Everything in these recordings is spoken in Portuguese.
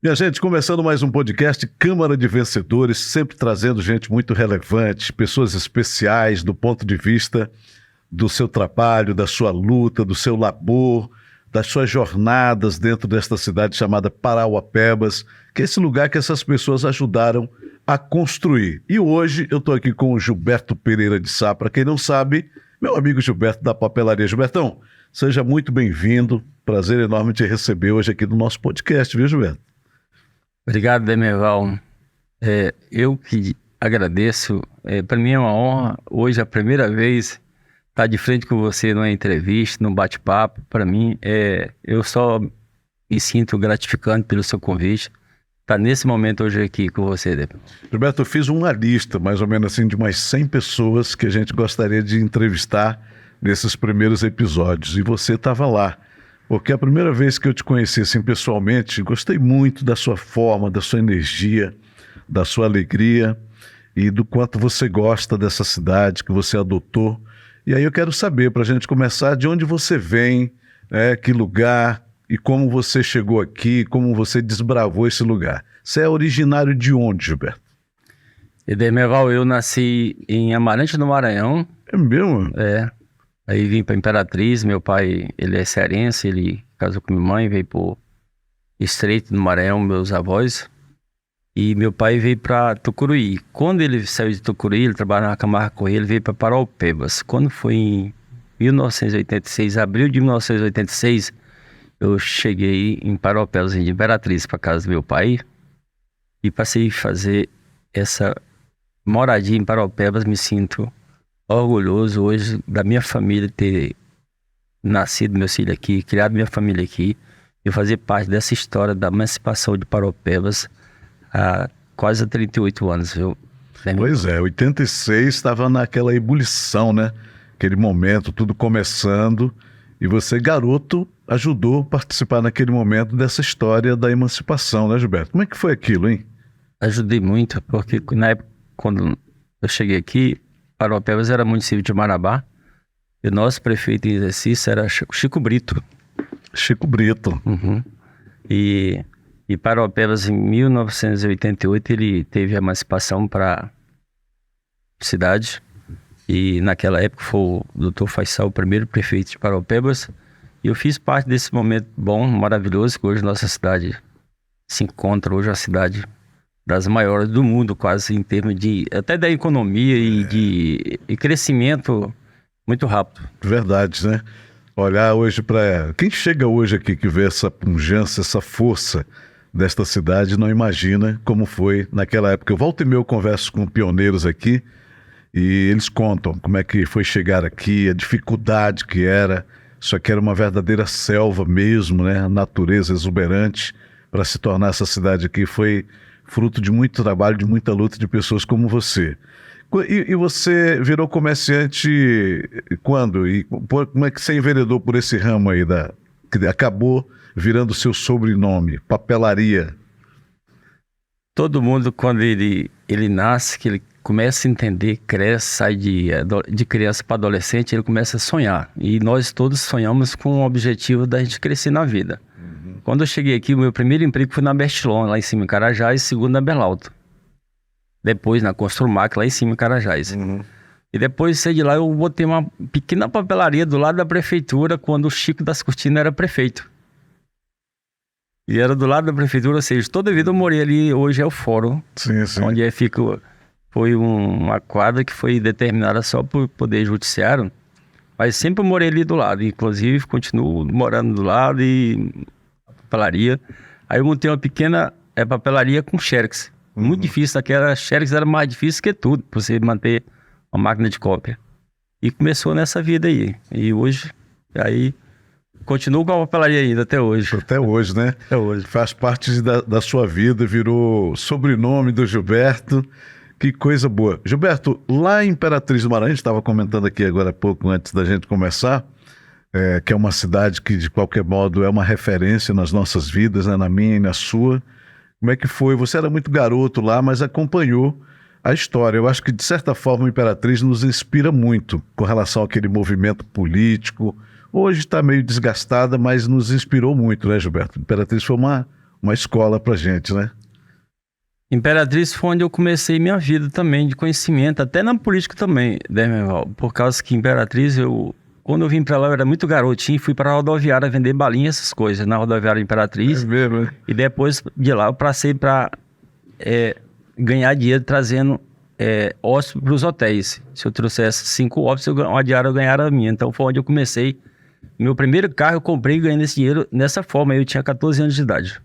Minha gente, começando mais um podcast Câmara de Vencedores, sempre trazendo gente muito relevante, pessoas especiais do ponto de vista do seu trabalho, da sua luta, do seu labor, das suas jornadas dentro desta cidade chamada Parauapebas, que é esse lugar que essas pessoas ajudaram a construir. E hoje eu estou aqui com o Gilberto Pereira de Sá. Para quem não sabe, meu amigo Gilberto da Papelaria. Gilbertão, seja muito bem-vindo. Prazer enorme te receber hoje aqui no nosso podcast, viu, Gilberto? Obrigado, Demerval. Eu que agradeço. Para mim é uma honra. Hoje é a primeira vez estar de frente com você numa entrevista, num bate-papo. Para mim, eu só me sinto gratificante pelo seu convite. Estar nesse momento hoje aqui com você, Demerval. Gilberto, eu fiz uma lista, mais ou menos assim, de umas 100 pessoas que a gente gostaria de entrevistar nesses primeiros episódios. E você estava lá. Porque a primeira vez que eu te conheci assim, pessoalmente, gostei muito da sua forma, da sua energia, da sua alegria e do quanto você gosta dessa cidade que você adotou. E aí eu quero saber, para a gente começar, de onde você vem, que lugar e como você chegou aqui, como você desbravou esse lugar. Você é originário de onde, Gilberto? Demerval, eu nasci em Amarante, no Maranhão. É mesmo? Aí vim para Imperatriz. Meu pai, ele é cearense, ele casou com minha mãe, veio para Estreito, no Maranhão, meus avós. E meu pai veio para Tucuruí. Quando ele saiu de Tucuruí, ele trabalhava na Camargo Correia, ele veio para Parauapebas. Quando foi em 1986, abril de 1986, eu cheguei em Parauapebas, em Imperatriz, para casa do meu pai. E passei a fazer essa moradia em Parauapebas. Me sinto orgulhoso hoje da minha família ter nascido meus filhos aqui, criado minha família aqui e fazer parte dessa história da emancipação de Parauapebas há quase 38 anos, viu? Pois é, 86 estava naquela ebulição, né? Aquele momento, tudo começando, e você, garoto, ajudou a participar naquele momento dessa história da emancipação, né, Gilberto? Como é que foi aquilo, hein? Ajudei muito, porque na época, quando eu cheguei aqui, Parauapebas era município de Marabá, e o nosso prefeito em exercício era Chico Brito. Chico Brito. Uhum. E Parauapebas, em 1988, ele teve a emancipação para a cidade. E naquela época foi o Dr. Faisal, o primeiro prefeito de Parauapebas. E eu fiz parte desse momento bom, maravilhoso, que hoje nossa cidade se encontra, hoje a cidade das maiores do mundo, quase em termos de até da economia e de crescimento muito rápido. Verdade, né? Olhar hoje para... Quem chega hoje aqui que vê essa pujança, essa força desta cidade, não imagina como foi naquela época. Eu volto e meia eu converso com pioneiros aqui e eles contam como é que foi chegar aqui, a dificuldade que era. Isso aqui era uma verdadeira selva mesmo, né? A natureza exuberante para se tornar essa cidade aqui foi fruto de muito trabalho, de muita luta de pessoas como você. E você virou comerciante quando? E como é que você enveredou por esse ramo aí, que acabou virando seu sobrenome, Papelaria? Todo mundo, quando ele nasce, que ele começa a entender, cresce, sai de criança para adolescente, ele começa a sonhar. E nós todos sonhamos com o objetivo da gente crescer na vida. Quando eu cheguei aqui, o meu primeiro emprego foi na Bestlon, lá em cima em Carajás, e segundo na Belalto. Depois na Construmac, lá em cima em Carajás. E depois de sair de lá, eu botei uma pequena papelaria do lado da prefeitura, quando o Chico das Cortinas era prefeito. E era do lado da prefeitura, ou seja, toda a vida eu morei ali, hoje é o fórum. Sim, sim. Onde foi uma quadra que foi determinada só por poder judiciário. Mas sempre eu morei ali do lado, inclusive continuo morando do lado e... papelaria. Aí eu montei uma pequena papelaria com xerox. Muito difícil, aquela xerox era mais difícil que tudo, pra você manter uma máquina de cópia. E começou nessa vida aí. E hoje, aí, continuo com a papelaria ainda, até hoje. Até hoje, né? Até hoje. Faz parte da sua vida, virou sobrenome do Gilberto. Que coisa boa. Gilberto, lá em Imperatriz do Maranhão, a gente estava comentando aqui agora há pouco, antes da gente começar, que é uma cidade que, de qualquer modo, é uma referência nas nossas vidas, né? Na minha e na sua. Como é que foi? Você era muito garoto lá, mas acompanhou a história. Eu acho que, de certa forma, a Imperatriz nos inspira muito com relação àquele movimento político. Hoje está meio desgastada, mas nos inspirou muito, né, Gilberto? A Imperatriz foi uma escola pra gente, né? Imperatriz foi onde eu comecei minha vida também, de conhecimento, até na política também, né, Merval? Por causa que Imperatriz, quando eu vim pra lá, eu era muito garotinho e fui pra rodoviária vender balinha, essas coisas, na rodoviária Imperatriz. É mesmo, né? E depois de lá eu passei pra ganhar dinheiro trazendo hóspedes pros hotéis. Se eu trouxesse 5 hóspedes, uma diária eu ganhava a minha. Então foi onde eu comecei. Meu primeiro carro eu comprei ganhando esse dinheiro nessa forma. Eu tinha 14 anos de idade.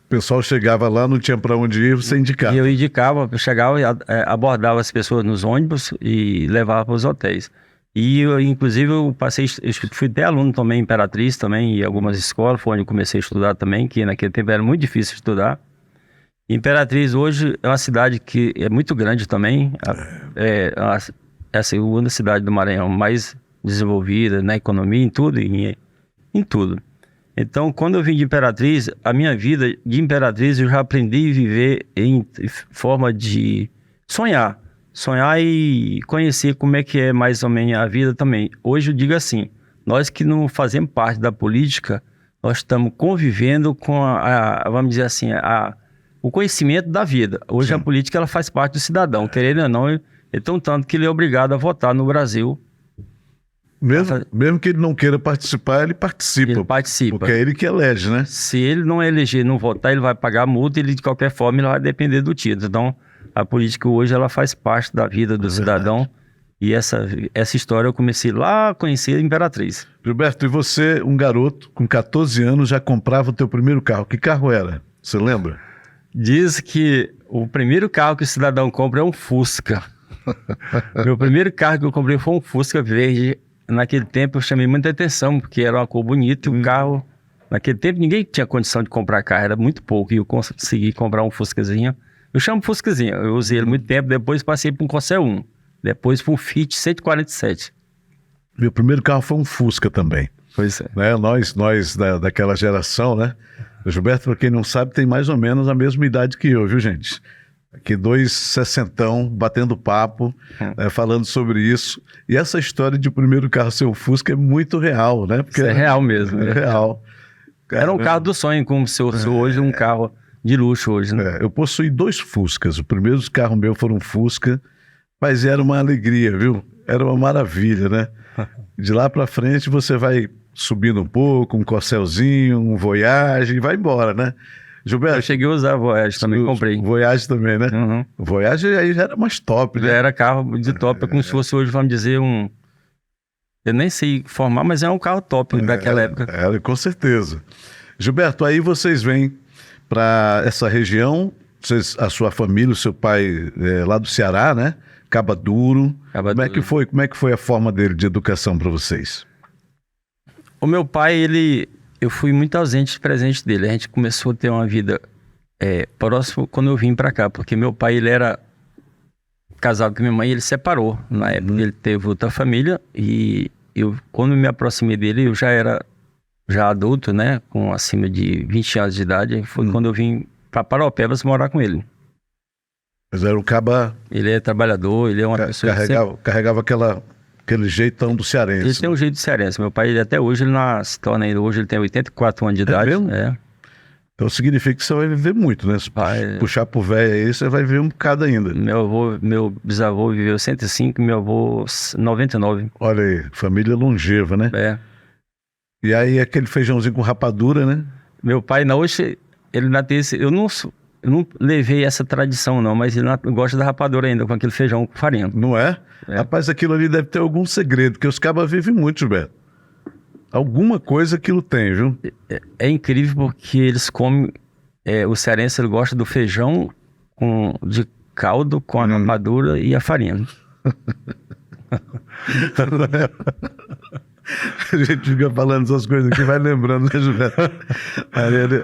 O pessoal chegava lá, não tinha pra onde ir, você indicava. E eu indicava, eu chegava e abordava as pessoas nos ônibus e levava para os hotéis. E eu, inclusive, eu fui até aluno também, Imperatriz também, e algumas escolas, foi onde eu comecei a estudar também, que naquele tempo era muito difícil estudar. Imperatriz hoje é uma cidade que é muito grande também, é a segunda cidade do Maranhão mais desenvolvida na economia, em tudo, em tudo. Então, quando eu vim de Imperatriz, a minha vida de Imperatriz, eu já aprendi a viver em forma de sonhar e conhecer como é que é mais ou menos a vida também. Hoje eu digo assim, nós que não fazemos parte da política, nós estamos convivendo com vamos dizer assim, o conhecimento da vida. Hoje Sim. A política ela faz parte do cidadão, querendo ou não, então tanto que ele é obrigado a votar no Brasil. Mesmo que ele não queira participar, ele participa. Ele participa. Porque é ele que elege, né? Se ele não eleger, não votar, ele vai pagar multa e ele, de qualquer forma, ele vai depender do título. Então, a política hoje, ela faz parte da vida do cidadão. E essa história eu comecei lá a conhecer a Imperatriz. Gilberto, e você, um garoto com 14 anos, já comprava o teu primeiro carro. Que carro era? Você lembra? Diz que o primeiro carro que o cidadão compra é um Fusca. Meu primeiro carro que eu comprei foi um Fusca verde. Naquele tempo eu chamei muita atenção, porque era uma cor bonita e o carro... Naquele tempo ninguém tinha condição de comprar carro, era muito pouco. E eu consegui comprar um Fuscazinho. Eu chamo Fuscazinho, eu usei ele muito tempo, depois passei para um Corcel 1. Depois para um Fiat 147. Meu primeiro carro foi um Fusca também. Pois é. Né? Nós daquela geração, né? O Gilberto, para quem não sabe, tem mais ou menos a mesma idade que eu, viu, gente? Aqui 2 sessentão, batendo papo, falando sobre isso. E essa história de o primeiro carro ser um Fusca é muito real, né? Porque isso é real mesmo. É real. Era um carro do sonho, como se fosse hoje um carro de luxo hoje, né? Eu possuí 2 Fuscas. O primeiro carro meu foi um Fusca, mas era uma alegria, viu? Era uma maravilha, né? De lá para frente você vai subindo um pouco, um Corcelzinho, um Voyage e vai embora, né? Gilberto, eu cheguei a usar Voyage também, comprei. Voyage também, né? Uhum. Voyage aí já era mais top, né? Já era carro de top, como se fosse hoje, vamos dizer, eu nem sei formar, mas é um carro top daquela época. Era, com certeza. Gilberto, aí vocês vêm para essa região, a sua família, o seu pai lá do Ceará, né? Caba Duro. Como é que foi a forma dele de educação para vocês? O meu pai, eu fui muito ausente presente dele. A gente começou a ter uma vida próxima quando eu vim para cá, porque meu pai, ele era casado com minha mãe, ele separou. Na época ele teve outra família e quando me aproximei dele, eu já era adulto, né, com acima de 20 anos de idade. Foi quando eu vim para Paraupebas morar com ele. Mas era o caba... Ele é trabalhador, ele é uma pessoa... Carregava aquele jeitão do cearense. Ele tem um jeito de cearense. Meu pai, até hoje, ele se torna ainda hoje, ele tem 84 anos de idade. Mesmo? Então significa que você vai viver muito, né? Se puxar pro velho aí, você vai viver um bocado ainda. Meu bisavô viveu 105 e meu avô 99. Olha aí, família longeva, né? E aí aquele feijãozinho com rapadura, né? Meu pai, hoje, ele ainda tem esse... Eu não levei essa tradição, não, mas ele gosta da rapadura ainda, com aquele feijão com farinha. Não é? Rapaz, aquilo ali deve ter algum segredo, porque os cabas vivem muito, Gilberto. Alguma coisa aquilo tem, viu? É incrível porque eles comem... o cearense, ele gosta do feijão de caldo com a rapadura e a farinha. A gente fica falando essas coisas aqui, vai lembrando, né, Gilberto?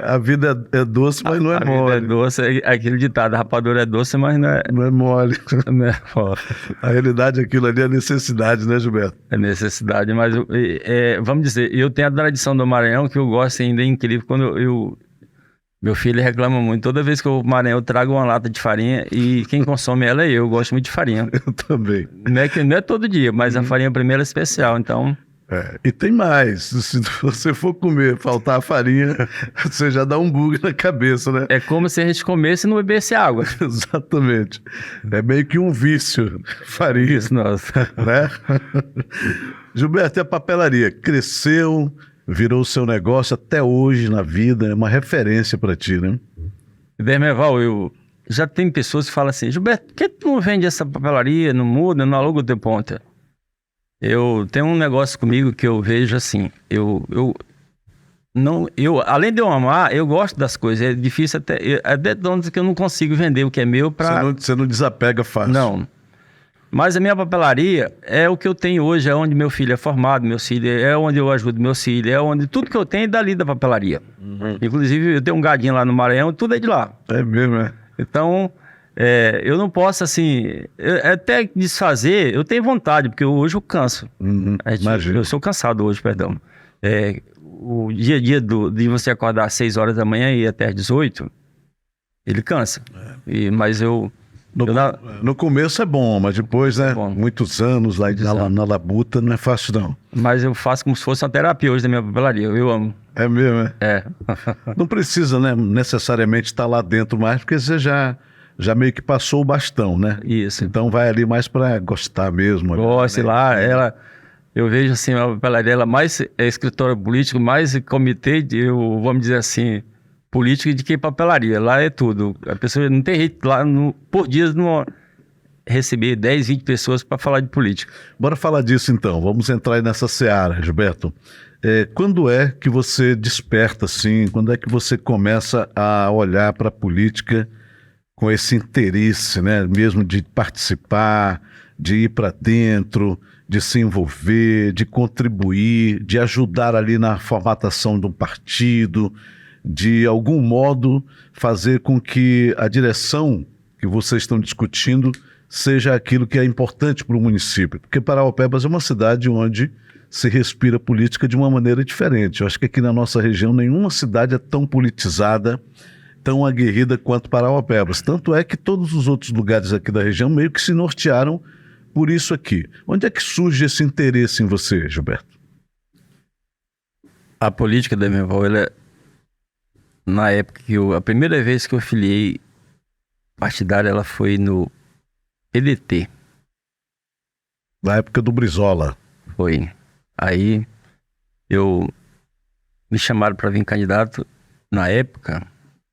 A vida é doce, mas não é mole. A vida é doce, aquele ditado, a rapadura é doce, mas não é mole. Não é mole. A realidade, aquilo ali é necessidade, né, Gilberto? É necessidade, mas vamos dizer, eu tenho a tradição do Maranhão que eu gosto ainda, é incrível, quando meu filho reclama muito, toda vez que eu vou pro Maranhão eu trago uma lata de farinha e quem consome ela é eu gosto muito de farinha. Eu também. Não é todo dia, mas a farinha primeiro é especial, então... E tem mais. Se você for comer, faltar a farinha, você já dá um bug na cabeça, né? É como se a gente comesse e não bebesse água. Exatamente. É meio que um vício, farinha. Isso, nossa. Né? Gilberto, e a papelaria? Cresceu, virou o seu negócio até hoje na vida, é uma referência para ti, né? Dermeval, já tem pessoas que falam assim, Gilberto, por que tu não vende essa papelaria, não muda, não aluga o teu ponta? Eu tenho um negócio comigo que eu vejo assim, além de eu amar, eu gosto das coisas, é difícil até que eu não consigo vender o que é meu para... Você não desapega fácil. Não. Mas a minha papelaria é o que eu tenho hoje, é onde meu filho é formado, meu filho é onde eu ajudo meu filho, é onde tudo que eu tenho é dali da papelaria. Inclusive, eu tenho um gadinho lá no Maranhão, tudo é de lá. É mesmo, é? Então, eu não posso, assim, até desfazer, eu tenho vontade, porque hoje eu canso. Imagina. Eu sou cansado hoje, perdão. O dia a dia de você acordar às 6 horas da manhã e ir até às 18, ele cansa. Mas No começo é bom, mas depois, né? Bom. Muitos anos lá na labuta não é fácil, não. Mas eu faço como se fosse uma terapia hoje da minha papelaria. Eu amo. É mesmo, é? É. Não precisa, né, necessariamente estar lá dentro mais, porque você já meio que passou o bastão, né? Isso. Então vai ali mais para gostar mesmo. Gosto, né? lá, eu vejo assim, a papelaria, ela mais é escritório político, mais comitê, vamos dizer assim, política de que papelaria. Lá é tudo. A pessoa não tem jeito lá, por dia, não receber 10, 20 pessoas para falar de política. Bora falar disso então. Vamos entrar aí nessa seara, Gilberto. Quando é que você desperta, assim? Quando é que você começa a olhar para a política com esse interesse, né? Mesmo de participar, de ir para dentro, de se envolver, de contribuir, de ajudar ali na formatação de um partido, de algum modo fazer com que a direção que vocês estão discutindo seja aquilo que é importante para o município? Porque Paraopebas é uma cidade onde se respira política de uma maneira diferente. Eu acho que aqui na nossa região nenhuma cidade é tão politizada, tão aguerrida quanto Paraopebas. Tanto é que todos os outros lugares aqui da região meio que se nortearam por isso aqui. Onde é que surge esse interesse em você, Gilberto? A política da minha avó, na época a primeira vez que eu filiei partidária, ela foi no PDT. Na época do Brizola. Foi. Aí me chamaram para vir candidato na época.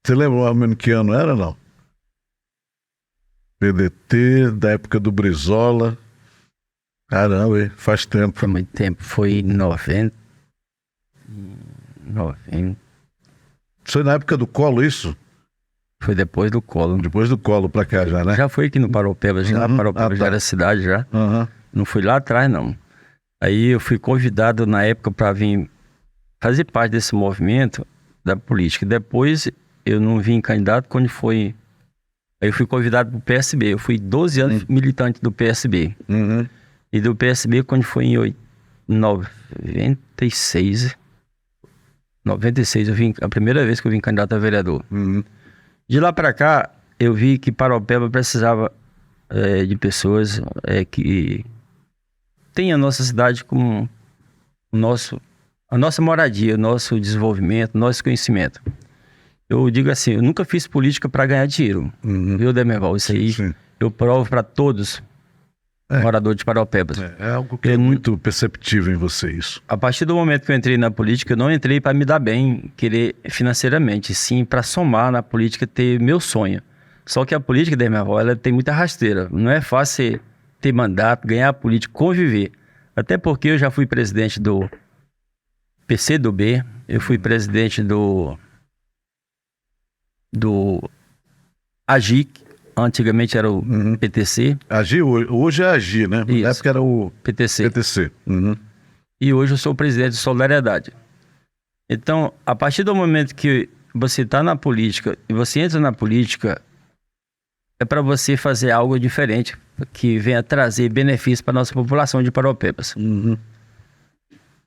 Você lembra mais ou menos que ano era, não? PDT, da época do Brizola. Caramba, hein? Faz tempo. Foi muito tempo. Foi em 90. Foi na época do Colo, isso? Foi depois do Colo. Depois do Colo pra cá já, né? Já foi aqui no Paraopebas, já. Paraopebas já era cidade já. Não fui lá atrás, não. Aí eu fui convidado na época para vir fazer parte desse movimento da política. Depois eu não vim candidato quando foi... Aí eu fui convidado para o PSB. Eu fui 12 anos militante do PSB. E do PSB quando foi em 96... 96 a primeira vez que eu vim candidato a vereador. De lá para cá, eu vi que Paraopebas precisava de pessoas que tem a nossa cidade como a nossa moradia, o nosso desenvolvimento, o nosso conhecimento. Eu digo assim, eu nunca fiz política para ganhar dinheiro. Viu, Demerval? Isso aí Sim. Eu provo para todos moradores de Paraopebas. É algo que é muito perceptível em você, isso. A partir do momento que eu entrei na política, eu não entrei para me dar bem, querer financeiramente, sim para somar na política, ter meu sonho. Só que a política, Demerval, ela tem muita rasteira. Não é fácil ter mandato, ganhar política, conviver. Até porque eu já fui presidente do PCdoB, eu fui presidente do AGIC, antigamente era o PTC. AGI, hoje é AGI, né? Isso. Na época era o PTC. E hoje eu sou o presidente de Solidariedade. Então, a partir do momento que você está na política e você entra na política, é para você fazer algo diferente, que venha trazer benefícios para a nossa população de Paraopebas.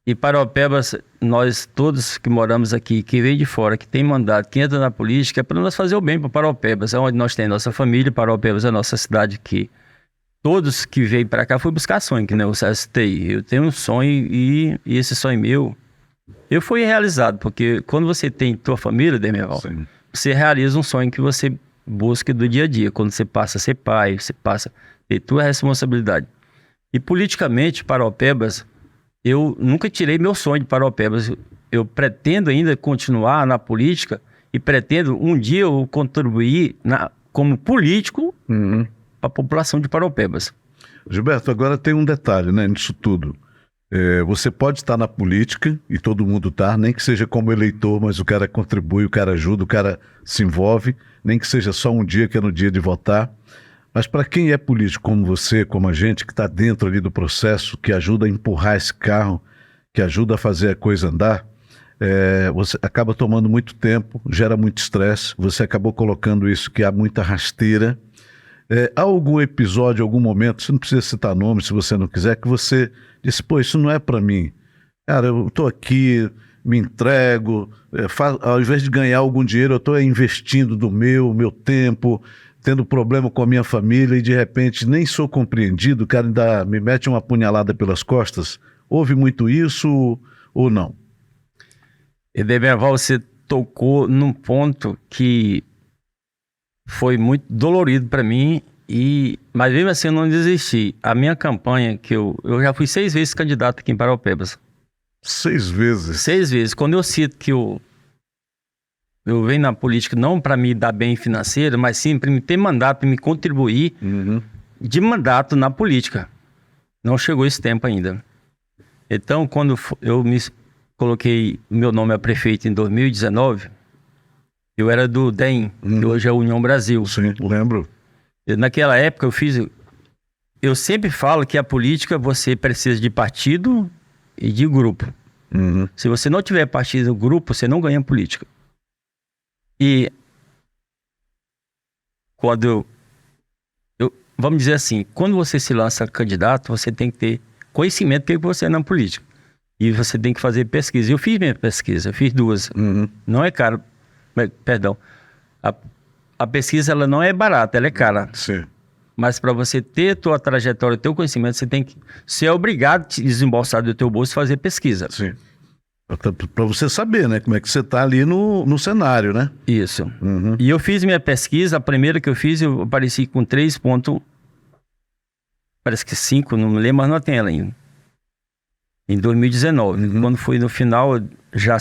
E Paraopebas, nós todos que moramos aqui, que vem de fora, que tem mandato, que entra na política, é para nós fazer o bem para Paraopebas. É onde nós temos nossa família, Paraopebas é a nossa cidade que todos que veio para cá foi buscar sonho, que nem eu citei. Eu tenho um sonho e esse sonho meu, eu fui realizado, porque quando você tem tua família, Demival, Sim. você realiza um sonho que você busca do dia a dia. Quando você passa a ser pai, você passa a ter tua responsabilidade. E politicamente, Paraupebas, eu nunca tirei meu sonho de Paraupebas. Eu pretendo ainda continuar na política e pretendo um dia eu contribuir como político Uhum. para a população de Paraupebas. Gilberto, agora tem um detalhe, né, nisso tudo. Você pode estar na política, e todo mundo está, nem que seja como eleitor, mas o cara contribui, o cara ajuda, o cara se envolve, nem que seja só um dia, que é no dia de votar. Mas para quem é político como você, como a gente, que está dentro ali do processo, que ajuda a empurrar esse carro, que ajuda a fazer a coisa andar, você acaba tomando muito tempo, gera muito estresse, você acabou colocando isso que há muita rasteira. Há algum episódio, algum momento, você não precisa citar nome se você não quiser, que você disse, pô, isso não é para mim. Cara, eu estou aqui, me entrego, ao invés de ganhar algum dinheiro, eu estou investindo do meu tempo, tendo problema com a minha família e de repente nem sou compreendido, o cara ainda me mete uma punhalada pelas costas. Houve muito isso ou não? Edemerval, você tocou num ponto que foi muito dolorido para mim, mas mesmo assim eu não desisti. A minha campanha, que eu já fui 6 vezes candidato aqui em Paraupebas. 6 vezes? 6 vezes. Quando eu cito que eu venho na política não para me dar bem financeiro, mas sim para me ter mandato, para me contribuir de mandato na política. Não chegou esse tempo ainda. Então, quando eu me coloquei meu nome a prefeito em 2019, eu era do DEM, que hoje é a União Brasil. Sim, lembro. Naquela época eu sempre falo que a política você precisa de partido e de grupo. Se você não tiver partido e grupo, você não ganha política. E quando vamos dizer assim, quando você se lança candidato, você tem que ter conhecimento que você é na política. E você tem que fazer pesquisa. Eu fiz minha pesquisa, eu fiz 2. Não é caro, perdão. A pesquisa ela não é barata, ela é cara. Sim. Mas para você ter tua trajetória, teu conhecimento, você tem que ser obrigado a te desembolsar do teu bolso e fazer pesquisa. Sim. Para você saber, né, como é que você está ali no cenário, né? Isso. E eu fiz minha pesquisa, a primeira que eu fiz, eu apareci com 3 pontos, parece que 5, não me lembro, mas não tem ela ainda. Em 2019. Quando foi no final, já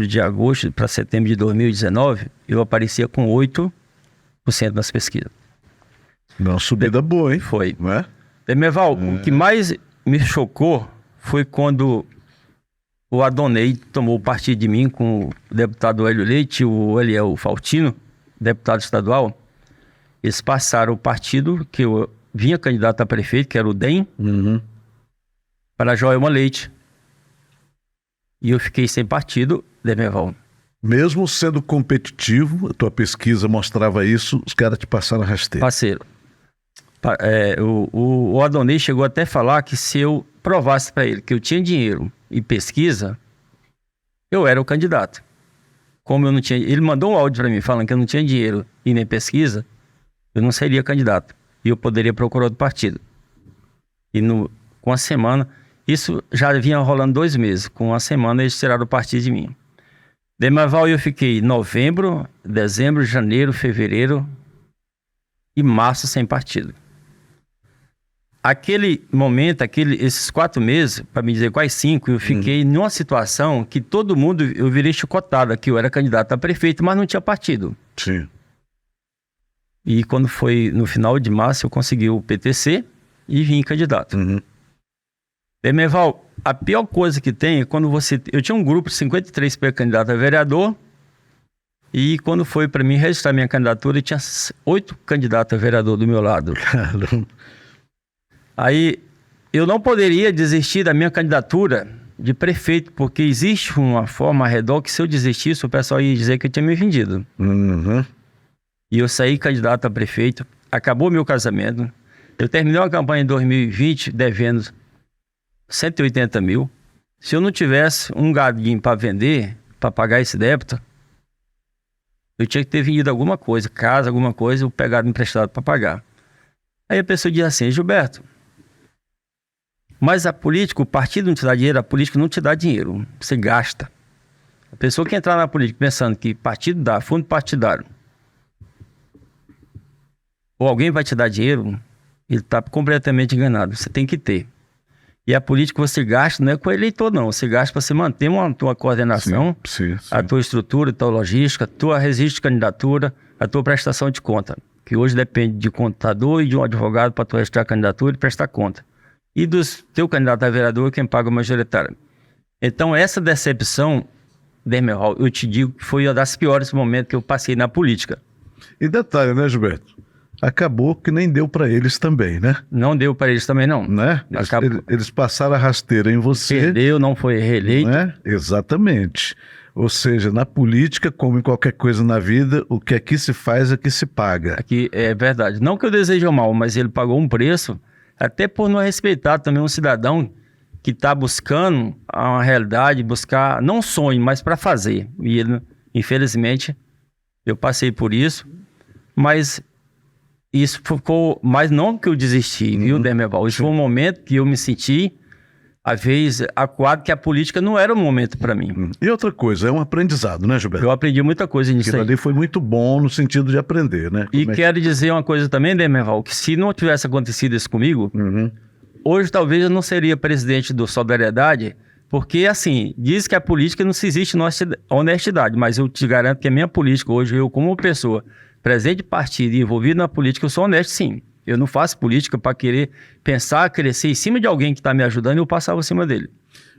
de agosto para setembro de 2019, eu aparecia com 8% nas pesquisas. Uma subida boa, hein? Foi. Não é? Demerval, o que mais me chocou foi quando o Adonei tomou partido de mim com o deputado Hélio Leite, o Eliel Faltino, deputado estadual. Eles passaram o partido que eu vinha candidato a prefeito, que era o DEM, para Joelma Leite. E eu fiquei sem partido, Demerval. Mesmo sendo competitivo, a tua pesquisa mostrava isso, os caras te passaram a rasteira. Parceiro. O Adonei chegou até a falar que se eu provasse para ele que eu tinha dinheiro e pesquisa, eu era o candidato. Como eu não tinha... Ele mandou um áudio para mim falando que eu não tinha dinheiro e nem pesquisa, eu não seria candidato. E eu poderia procurar outro partido. E com a semana... Isso já vinha rolando 2 meses. Com uma semana eles tiraram o partido de mim. Demerval, eu fiquei novembro, dezembro, janeiro, fevereiro e março sem partido. Aquele momento, esses 4 meses, para me dizer quais 5, eu fiquei numa situação que todo mundo, eu virei chicotado, que eu era candidato a prefeito, mas não tinha partido. Sim. E quando foi no final de março, eu consegui o PTC e vim candidato. Demerval, a pior coisa que tem é quando eu tinha um grupo de 53 pré-candidatos a vereador e quando foi para mim registrar minha candidatura, tinha 8 candidatos a vereador do meu lado. Caramba. Aí eu não poderia desistir da minha candidatura de prefeito, porque existe uma forma ao redor que se eu desistisse, o pessoal ia dizer que eu tinha me vendido. E eu saí candidato a prefeito, acabou meu casamento, eu terminei uma campanha em 2020 devendo 180 mil. Se eu não tivesse um gadinho para vender, para pagar esse débito, eu tinha que ter vendido alguma coisa, casa, alguma coisa, ou pegado emprestado para pagar. Aí a pessoa diz assim, Gilberto, mas a política, o partido não te dá dinheiro, a política não te dá dinheiro, você gasta. A pessoa que entrar na política pensando que partido dá, fundo partidário, ou alguém vai te dar dinheiro, ele está completamente enganado, você tem que ter. E a política você gasta não é com o eleitor, não. Você gasta para você manter uma tua coordenação, sim. a tua estrutura, a tua logística, a tua registro de candidatura, a tua prestação de conta. Que hoje depende de contador e de um advogado para tu registrar a candidatura e prestar conta. E do teu candidato a vereador, quem paga a majoritária. Então, essa decepção, Demerval, eu te digo que foi uma das piores momentos que eu passei na política. E detalhe, né, Gilberto? Acabou que nem deu para eles também, né? Não deu para eles também, não. Né? Eles passaram a rasteira em você. Perdeu, não foi reeleito. Né? Exatamente. Ou seja, na política, como em qualquer coisa na vida, o que aqui se faz, aqui se paga. Aqui é verdade. Não que eu deseje o mal, mas ele pagou um preço, até por não respeitar também um cidadão que está buscando uma realidade, buscar, não sonho, mas para fazer. E ele, infelizmente, eu passei por isso, mas isso ficou, mas não que eu desisti, viu, Demerval? Isso foi um momento que eu me senti, às vezes, acuado, que a política não era o momento para mim. E outra coisa, é um aprendizado, né, Gilberto? Eu aprendi muita coisa nisso aí. Aquilo ali foi muito bom no sentido de aprender, né? E quero dizer uma coisa também, Demerval, que se não tivesse acontecido isso comigo, hoje talvez eu não seria presidente do Solidariedade, porque, assim, diz que a política não se existe honestidade, mas eu te garanto que a minha política hoje, eu como pessoa presente de partido e envolvido na política, eu sou honesto, sim. Eu não faço política para querer pensar, crescer em cima de alguém que está me ajudando e eu passava em cima dele.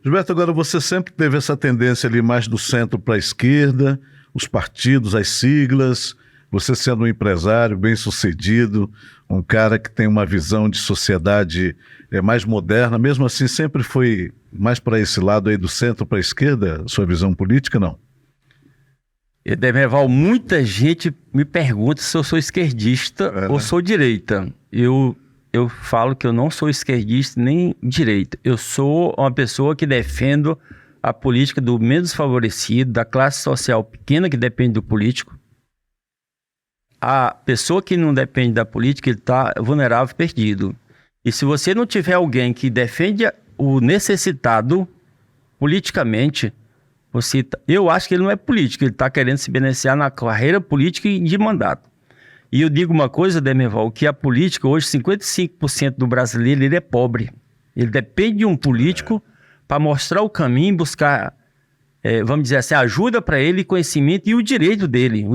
Gilberto, agora você sempre teve essa tendência ali mais do centro para a esquerda, os partidos, as siglas, você sendo um empresário bem-sucedido, um cara que tem uma visão de sociedade mais moderna, mesmo assim sempre foi mais para esse lado aí do centro para a esquerda, sua visão política, não? Demerval, muita gente me pergunta se eu sou esquerdista ou sou direita. Eu falo que eu não sou esquerdista nem direita. Eu sou uma pessoa que defendo a política do menos favorecido, da classe social pequena que depende do político. A pessoa que não depende da política, ele está vulnerável, perdido. E se você não tiver alguém que defende o necessitado politicamente, eu acho que ele não é político, ele está querendo se beneficiar na carreira política e de mandato. E eu digo uma coisa, Demerval, que a política hoje, 55% do brasileiro, ele é pobre. Ele depende de um político para mostrar o caminho, buscar, vamos dizer assim, ajuda para ele, conhecimento e o direito dele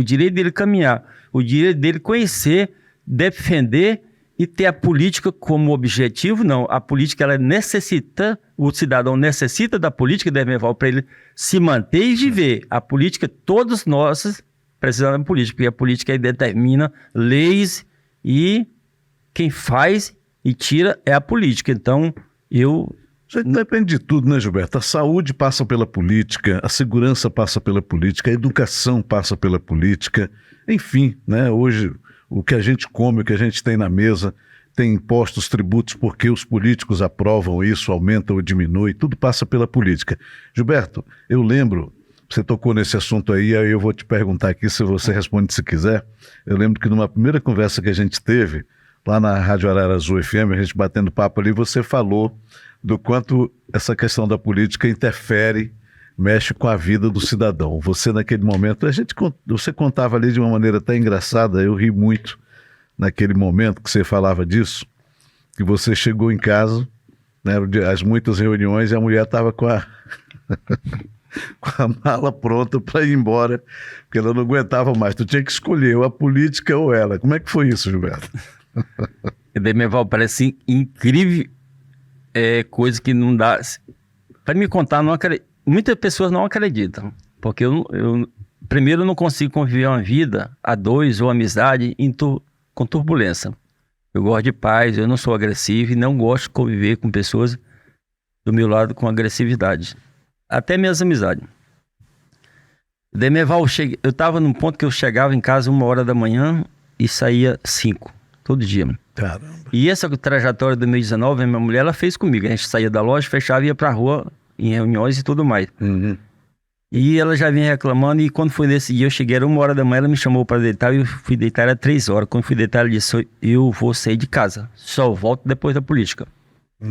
caminhar, o direito dele conhecer, defender e ter a política como objetivo. Não, a política ela necessita, o cidadão necessita da política, Demerval, para ele se manter e viver. A política, todos nós precisamos da política, porque a política aí determina leis e quem faz e tira é a política. Então, depende de tudo, né, Gilberto? A saúde passa pela política, a segurança passa pela política, a educação passa pela política, enfim, né? Hoje o que a gente come, o que a gente tem na mesa, tem impostos, tributos, porque os políticos aprovam isso, aumentam ou diminuem, tudo passa pela política. Gilberto, eu lembro, você tocou nesse assunto aí eu vou te perguntar aqui, se você responde se quiser. Eu lembro que numa primeira conversa que a gente teve, lá na Rádio Ararazu FM, a gente batendo papo ali, você falou do quanto essa questão da política interfere, mexe com a vida do cidadão. Você naquele momento, você contava ali de uma maneira até engraçada, eu ri muito naquele momento que você falava disso, que você chegou em casa, né, as muitas reuniões, e a mulher estava com a mala pronta para ir embora, porque ela não aguentava mais. Tu tinha que escolher ou a política ou ela. Como é que foi isso, Gilberto? Demerval, parece incrível, coisa que não dá. Para me contar, não acredito. Muitas pessoas não acreditam, porque primeiro, eu não consigo conviver uma vida a dois ou amizade com turbulência. Eu gosto de paz, eu não sou agressivo e não gosto de conviver com pessoas do meu lado com agressividade. Até minhas amizades. Demerval, eu estava num ponto que eu chegava em casa 1h da manhã e saía 5, todo dia. Caramba. E essa trajetória de 2019, a minha mulher, ela fez comigo. A gente saía da loja, fechava e ia pra rua em reuniões e tudo mais. E ela já vinha reclamando, e quando foi nesse dia, eu cheguei, era 1 hora da manhã, ela me chamou para deitar, e eu fui deitar, era 3 horas. Quando fui deitar, ela disse, eu vou sair de casa, só volto depois da política. Tá.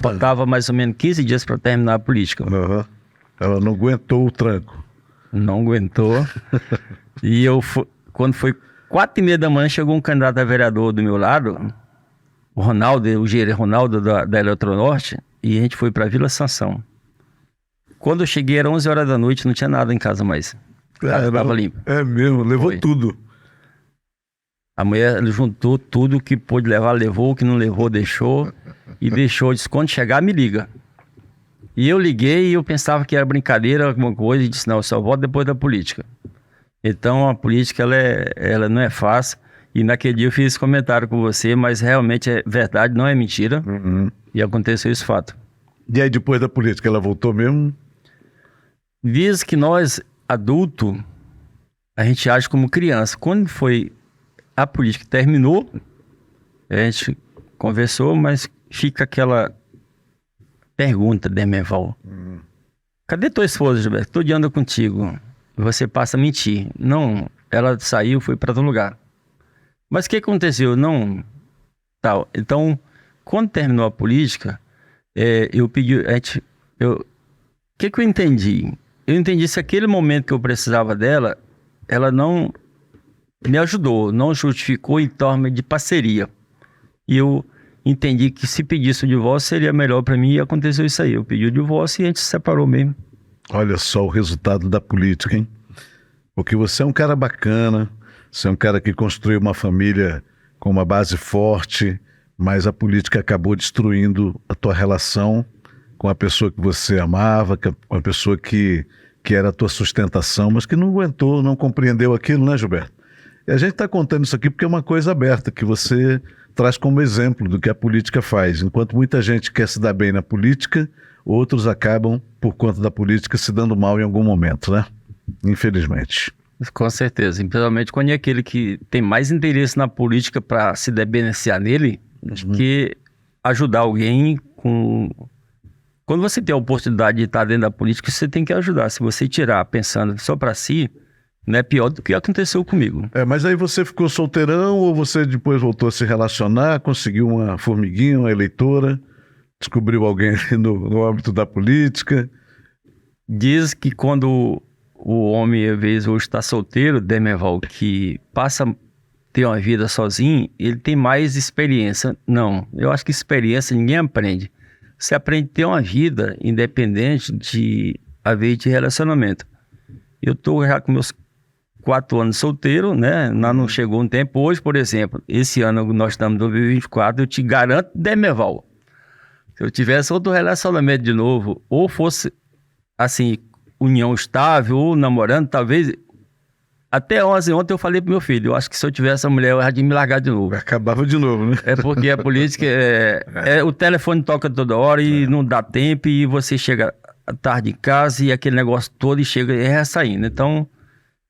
Faltava mais ou menos 15 dias para terminar a política. Uhum. Ela não aguentou o tranco. Não aguentou. E quando foi 4h30 da manhã, chegou um candidato a vereador do meu lado, o Ronaldo, o engenheiro Ronaldo da Eletronorte, e a gente foi para Vila Sansão. Quando eu cheguei, era 11 horas da noite, não tinha nada em casa mais. Estava limpo. É mesmo, levou tudo. A mulher juntou tudo que pôde levar, levou, o que não levou, deixou. E deixou, disse, quando chegar, me liga. E eu liguei e eu pensava que era brincadeira, alguma coisa, e disse, não, eu só volto depois da política. Então, a política, ela não é fácil. E naquele dia eu fiz esse comentário com você, mas realmente é verdade, não é mentira. E aconteceu esse fato. E aí, depois da política, ela voltou mesmo? Diz que nós, adultos, a gente age como criança. Quando foi a política terminou, a gente conversou, mas fica aquela pergunta, Demerval. Cadê tua esposa, Gilberto? Todo dia anda contigo. Você passa a mentir. Não, ela saiu, foi para outro lugar. Mas o que aconteceu? Não, tal. Então, quando terminou a política, eu pedi, o que eu entendi? Eu entendi se aquele momento que eu precisava dela, ela não me ajudou, não justificou em torno de parceria. E eu entendi que se pedisse o divórcio seria melhor para mim, e aconteceu isso aí. Eu pedi o divórcio e a gente se separou mesmo. Olha só o resultado da política, hein? Porque você é um cara bacana, você é um cara que construiu uma família com uma base forte, mas a política acabou destruindo a tua relação com a pessoa que você amava, com a pessoa que era a tua sustentação, mas que não aguentou, não compreendeu aquilo, né, Gilberto? E a gente está contando isso aqui porque é uma coisa aberta, que você traz como exemplo do que a política faz. Enquanto muita gente quer se dar bem na política, outros acabam, por conta da política, se dando mal em algum momento, né? Infelizmente. Com certeza, principalmente quando é aquele que tem mais interesse na política para se beneficiar nele, que ajudar alguém com... Quando você tem a oportunidade de estar dentro da política, você tem que ajudar. Se você tirar pensando só para si, não é pior do que aconteceu comigo. Mas aí você ficou solteirão ou você depois voltou a se relacionar, conseguiu uma formiguinha, uma eleitora, descobriu alguém no âmbito da política? Diz que quando o homem, às vezes, hoje está solteiro, Demerval, que passa a ter uma vida sozinho, ele tem mais experiência. Não, eu acho que experiência ninguém aprende. Você aprende a ter uma vida independente às vezes, de relacionamento. Eu estou já com meus 4 anos solteiro, né? Não chegou um tempo. Hoje, por exemplo, esse ano nós estamos em 2024, eu te garanto, Demerval, se eu tivesse outro relacionamento de novo, ou fosse, assim, união estável, ou namorando, talvez... Até ontem eu falei pro meu filho, eu acho que se eu tivesse a mulher, eu ia me largar de novo. Acabava de novo, né? É porque a política o telefone toca toda hora e não dá tempo, e você chega tarde em casa e aquele negócio todo e chega e saindo. Então,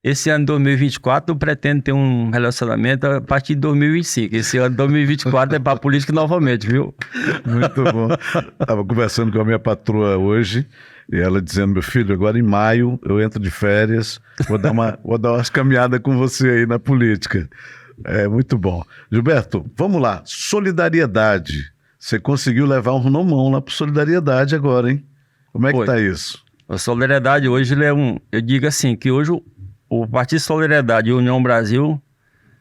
esse ano de 2024 eu pretendo ter um relacionamento a partir de 2025. Esse ano de 2024 é para política novamente, viu? Muito bom. Estava conversando com a minha patroa hoje, e ela dizendo, meu filho, agora em maio eu entro de férias, vou dar umas caminhadas com você aí na política. É muito bom. Gilberto, vamos lá. Solidariedade. Você conseguiu levar um nomão lá para Solidariedade agora, hein? Como é que tá isso? A Solidariedade hoje, ele é eu digo assim, que hoje o Partido Solidariedade e a União Brasil,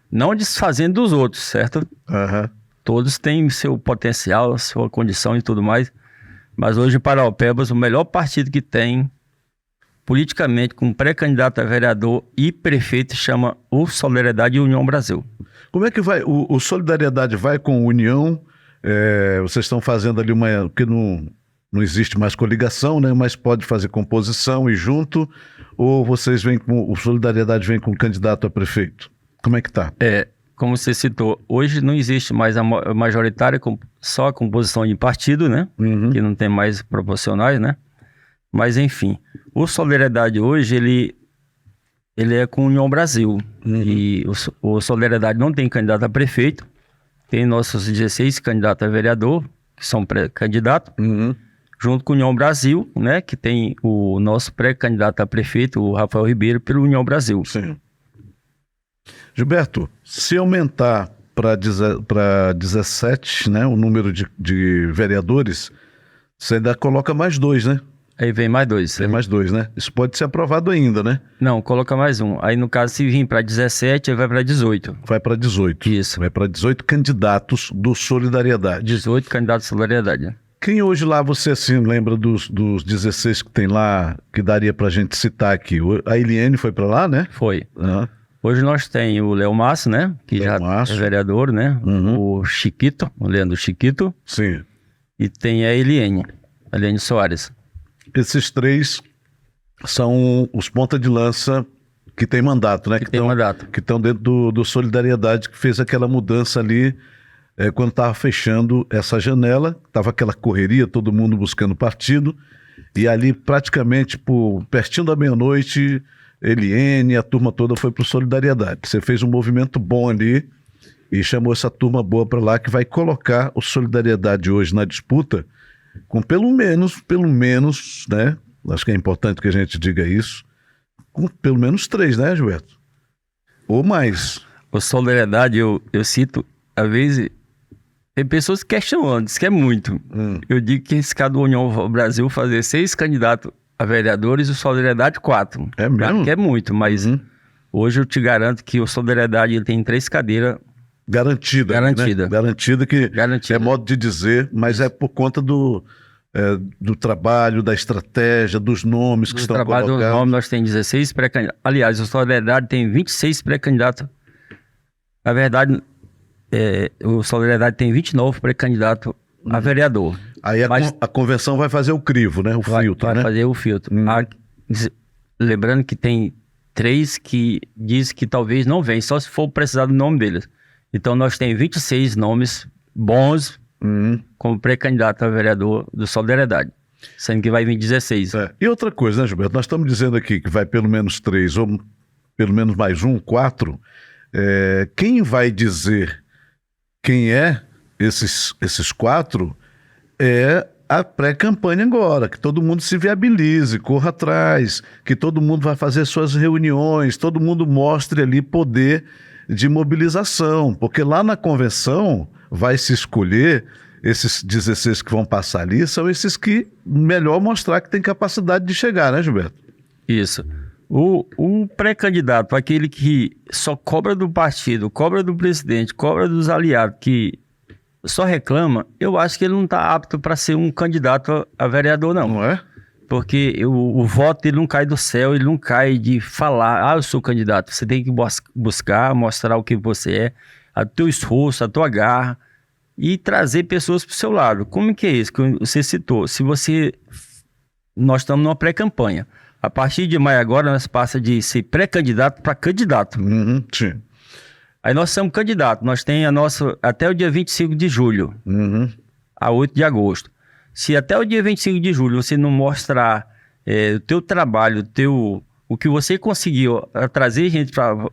não desfazendo dos outros, certo? Todos têm seu potencial, sua condição e tudo mais. Mas hoje, em Paraupebas, o melhor partido que tem, politicamente, com pré-candidato a vereador e prefeito, chama o Solidariedade e União Brasil. Como é que vai? O Solidariedade vai com União? Vocês estão fazendo ali porque não existe mais coligação, né? Mas pode fazer composição e junto? Ou vocês o Solidariedade vem com candidato a prefeito? Como é que tá? Como você citou, hoje não existe mais a majoritária, só a composição de partido, né? Que não tem mais proporcionais, né? Mas, enfim, o Solidariedade hoje, ele é com a União Brasil. E o Solidariedade não tem candidato a prefeito, tem nossos 16 candidatos a vereador, que são pré-candidatos. junto com a União Brasil, né, que tem o nosso pré-candidato a prefeito, o Rafael Ribeiro, pelo União Brasil. Sim. Gilberto, se aumentar para 17, né, o número de vereadores, você ainda coloca mais 2, né? Aí vem mais 2. Tem mais 2, né? Isso pode ser aprovado ainda, né? Não, coloca mais um. Aí, no caso, se vir para 17, aí vai para 18. Vai para 18. Isso. Vai para 18 candidatos do Solidariedade. 18 candidatos de solidariedade. Quem hoje lá, você assim, lembra dos 16 que tem lá, que daria pra gente citar aqui? A Eliane foi para lá, né? Foi. Aham. Hoje nós tem o Léo Márcio, né? Que Léo já Márcio. é vereador, né? Uhum. O Chiquito, o Leandro Chiquito. Sim. E tem a Eliane Soares. Esses 3 são os ponta de lança que tem mandato, né? Que tem mandato. Que estão dentro do Solidariedade, que fez aquela mudança ali quando estava fechando essa janela, estava aquela correria, todo mundo buscando partido, e ali praticamente pertinho da meia-noite, Eliane, a turma toda foi para o Solidariedade. Você fez um movimento bom ali e chamou essa turma boa para lá, que vai colocar o Solidariedade hoje na disputa com pelo menos, né? Acho que é importante que a gente diga isso, com pelo menos 3, né, Gilberto? Ou mais. O Solidariedade, eu cito, às vezes, tem pessoas questionando, diz que é muito. Eu digo que esse caso do União Brasil fazer 6 candidatos a vereadores e o Solidariedade 4. É mesmo? Claro que é muito, mas hoje eu te garanto que o Solidariedade ele tem 3 cadeiras. Garantida. Né? Garantida que é modo de dizer, mas é por conta do trabalho, da estratégia, dos nomes que estão colocados. Do trabalho dos nomes, nós temos 16 pré-candidatos. Aliás, o Solidariedade tem 26 pré-candidatos. Na verdade, o Solidariedade tem 29 pré-candidatos a vereador. Aí a convenção vai fazer o crivo, né? O filtro, né? Vai fazer o filtro. Lembrando que tem 3 que diz que talvez não vem, só se for precisar do nome deles. Então nós temos 26 nomes bons como pré-candidato a vereador do Solidariedade, sendo que vai vir 16. E outra coisa, né, Gilberto? Nós estamos dizendo aqui que vai pelo menos 3 ou pelo menos mais 1, 4. Quem vai dizer quem é esses 4 é a pré-campanha agora, que todo mundo se viabilize, corra atrás, que todo mundo vai fazer suas reuniões, todo mundo mostre ali poder de mobilização, porque lá na convenção vai se escolher, esses 16 que vão passar ali, são esses que melhor mostrar que tem capacidade de chegar, né, Gilberto? Isso. O pré-candidato, aquele que só cobra do partido, cobra do presidente, cobra dos aliados, que só reclama, eu acho que ele não está apto para ser um candidato a vereador, não. Não é? Porque o voto ele não cai do céu, ele não cai de falar, eu sou candidato. Você tem que buscar, mostrar o que você é, o teu esforço, a tua garra e trazer pessoas para o seu lado. Como que é isso que você citou? Nós estamos numa pré-campanha. A partir de maio agora, nós passa de ser pré-candidato para candidato. Sim. Aí nós somos candidatos, nós temos a nossa até o dia 25 de julho, a 8 de agosto. Se até o dia 25 de julho você não mostrar o teu trabalho, o que você conseguiu trazer gente para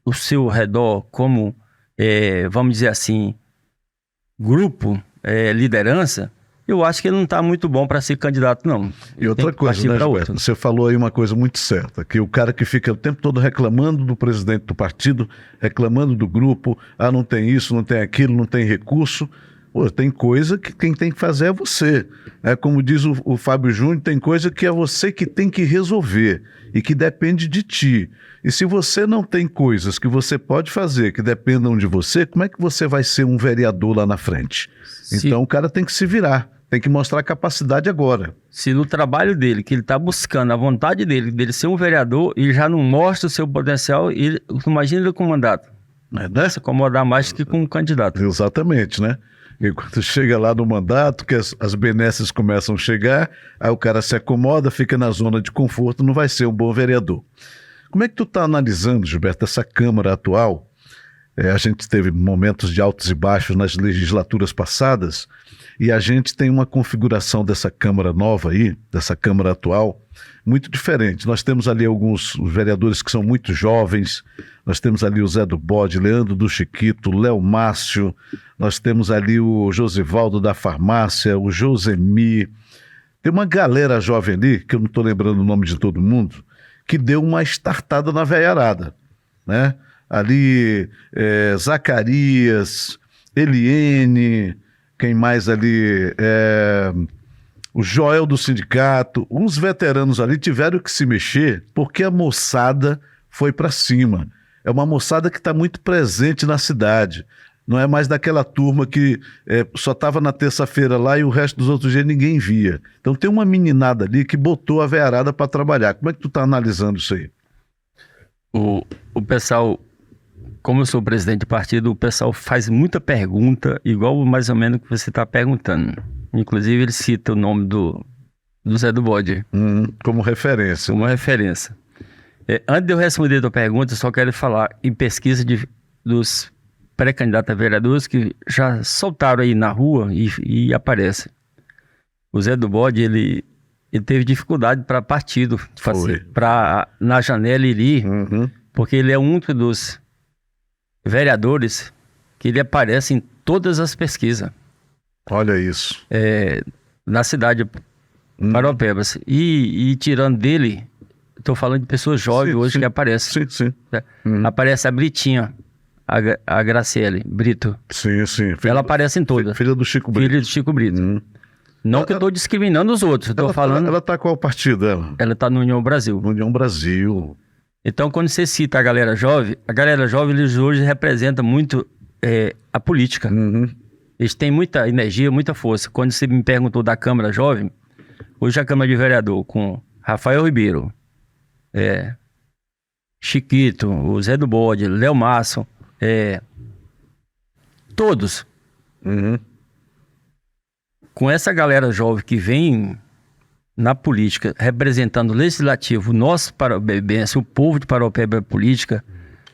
o seu redor como, vamos dizer assim, grupo, liderança, eu acho que ele não está muito bom para ser candidato, não. E outra coisa, né, Gilberto? Você falou aí uma coisa muito certa, que o cara que fica o tempo todo reclamando do presidente do partido, reclamando do grupo, não tem isso, não tem aquilo, não tem recurso. Pô, tem coisa que quem tem que fazer é você. Como diz o Fábio Júnior, tem coisa que é você que tem que resolver e que depende de ti. E se você não tem coisas que você pode fazer que dependam de você, como é que você vai ser um vereador lá na frente? Então o cara tem que se virar, tem que mostrar capacidade agora. Se no trabalho dele, que ele está buscando, a vontade dele ser um vereador, ele já não mostra o seu potencial, imagina ele com mandato. Né? Se acomodar mais que com um candidato. Exatamente, né? E quando chega lá no mandato, que as benesses começam a chegar, aí o cara se acomoda, fica na zona de conforto, não vai ser um bom vereador. Como é que tu está analisando, Gilberto, essa Câmara atual? A gente teve momentos de altos e baixos nas legislaturas passadas, e a gente tem uma configuração dessa Câmara nova aí, dessa Câmara atual, muito diferente. Nós temos ali alguns vereadores que são muito jovens, nós temos ali o Zé do Bode, Leandro do Chiquito, Léo Márcio, nós temos ali o Josivaldo da Farmácia, o Josemi, Tem uma galera jovem ali, que eu não estou lembrando o nome de todo mundo, que deu uma estartada na veiarada, né? Ali, Zacarias, Eliene, quem mais ali? O Joel do sindicato, uns veteranos ali tiveram que se mexer porque a moçada foi para cima. É uma moçada que está muito presente na cidade. Não é mais daquela turma que só estava na terça-feira lá e o resto dos outros dias ninguém via. Então tem uma meninada ali que botou a veiarada para trabalhar. Como é que tu está analisando isso aí? O pessoal, como eu sou presidente de partido, o pessoal faz muita pergunta, igual mais ou menos o que você está perguntando. Inclusive ele cita o nome do Zé do Bode. Como referência. Como referência. Antes de eu responder a tua pergunta, eu só quero falar em pesquisa dos pré-candidatos a vereadores que já soltaram aí na rua e aparecem. O Zé do Bode, ele teve dificuldade para partido, para na janela ele ir, porque ele é um dos vereadores que ele aparece em todas as pesquisas. Olha isso. Na cidade de Paropebas. E tirando dele, estou falando de pessoas jovens hoje que aparecem. Sim. Aparece a Britinha, a Graciele Brito. Sim. Ela aparece em todas. Filha do Chico Brito. Filha do Chico Brito. Não que eu estou discriminando os outros, estou falando... Ela está qual partido dela? Ela está no União Brasil. União Brasil. Então, quando você cita a galera jovem, eles hoje representam muito a política. Eles têm muita energia, muita força. Quando você me perguntou da Câmara Jovem, hoje a Câmara de Vereador com Rafael Ribeiro, Chiquito, o Zé do Bode, Léo Masso, todos. Com essa galera jovem que vem na política, representando o legislativo, o nosso parabense, o povo de Paropeba política,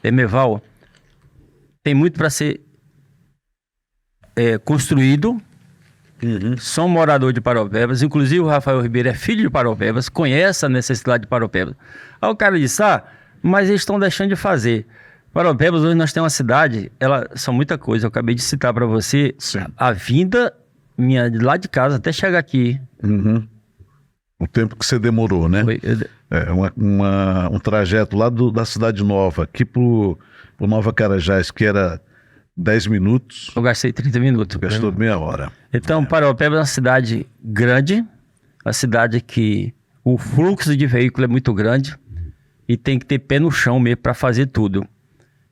Demerval, tem muito para ser construído. São morador de Paropebas, inclusive o Rafael Ribeiro é filho de Paropebas, conhece a necessidade de Paropebas. Aí o cara disse, mas eles estão deixando de fazer. Paropebas, hoje nós temos uma cidade, são muita coisa, eu acabei de citar para você, a vinda minha de lá de casa até chegar aqui. O tempo que você demorou, né? Um trajeto lá da Cidade Nova, aqui pro Nova Carajás, que era 10 minutos. Eu gastei 30 minutos. Gastou meia hora. Então, Paropeba é uma cidade grande, uma cidade que o fluxo de veículo é muito grande e tem que ter pé no chão mesmo para fazer tudo.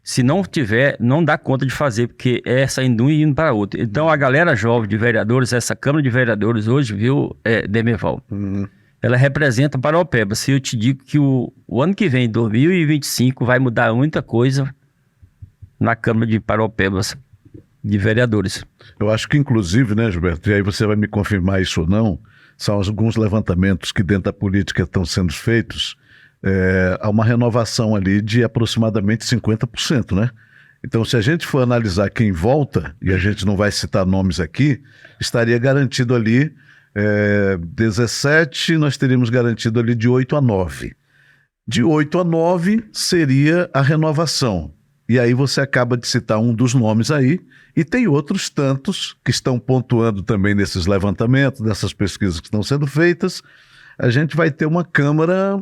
Se não tiver, não dá conta de fazer, porque é saindo um e indo para outro. Então, a galera jovem de vereadores, essa Câmara de Vereadores hoje, viu, Demerval, ela representa Paropeba. Se eu te digo que o ano que vem, 2025, vai mudar muita coisa na Câmara de Paropebas de Vereadores. Eu acho que, inclusive, né, Gilberto, e aí você vai me confirmar isso ou não, são alguns levantamentos que dentro da política estão sendo feitos. Há uma renovação ali de aproximadamente 50%, né? Então, se a gente for analisar quem volta, e a gente não vai citar nomes aqui, estaria garantido ali 17, nós teríamos garantido ali de 8 a 9. De 8 a 9 seria a renovação. E aí você acaba de citar um dos nomes aí, e tem outros tantos que estão pontuando também nesses levantamentos, nessas pesquisas que estão sendo feitas. A gente vai ter uma Câmara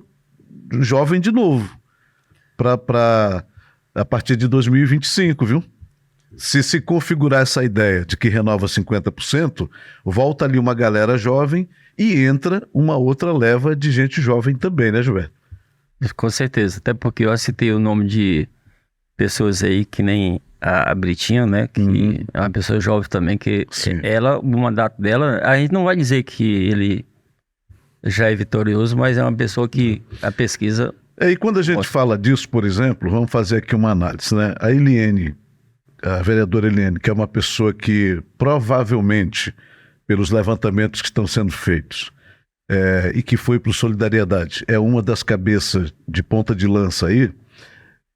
jovem de novo, a partir de 2025, viu? Se configurar essa ideia de que renova 50%, volta ali uma galera jovem e entra uma outra leva de gente jovem também, né, Gilberto? Com certeza, até porque eu citei o nome de pessoas aí que nem a Britinha, né, que é uma pessoa jovem também, que ela, o mandato dela, a gente não vai dizer que ele já é vitorioso, mas é uma pessoa que a pesquisa... E quando a gente fala disso, por exemplo, vamos fazer aqui uma análise, né? A Eliene, a vereadora Eliene, que é uma pessoa que provavelmente, pelos levantamentos que estão sendo feitos, e que foi para o Solidariedade, é uma das cabeças de ponta de lança aí,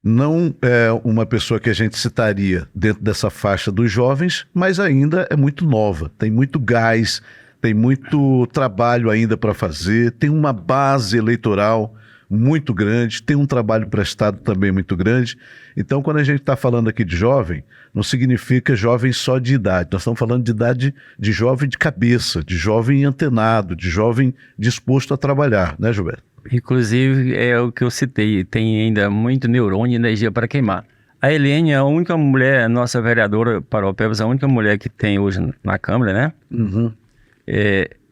não é uma pessoa que a gente citaria dentro dessa faixa dos jovens, mas ainda é muito nova, tem muito gás, tem muito trabalho ainda para fazer, tem uma base eleitoral muito grande, tem um trabalho prestado também muito grande. Então, quando a gente está falando aqui de jovem, não significa jovem só de idade. Nós estamos falando de idade de jovem de cabeça, de jovem antenado, de jovem disposto a trabalhar, né, Gilberto? Inclusive, é o que eu citei, tem ainda muito neurônio e energia para queimar. A Helene é a única mulher, a nossa vereadora Paraupebas, a única mulher que tem hoje na Câmara, né? Uhum.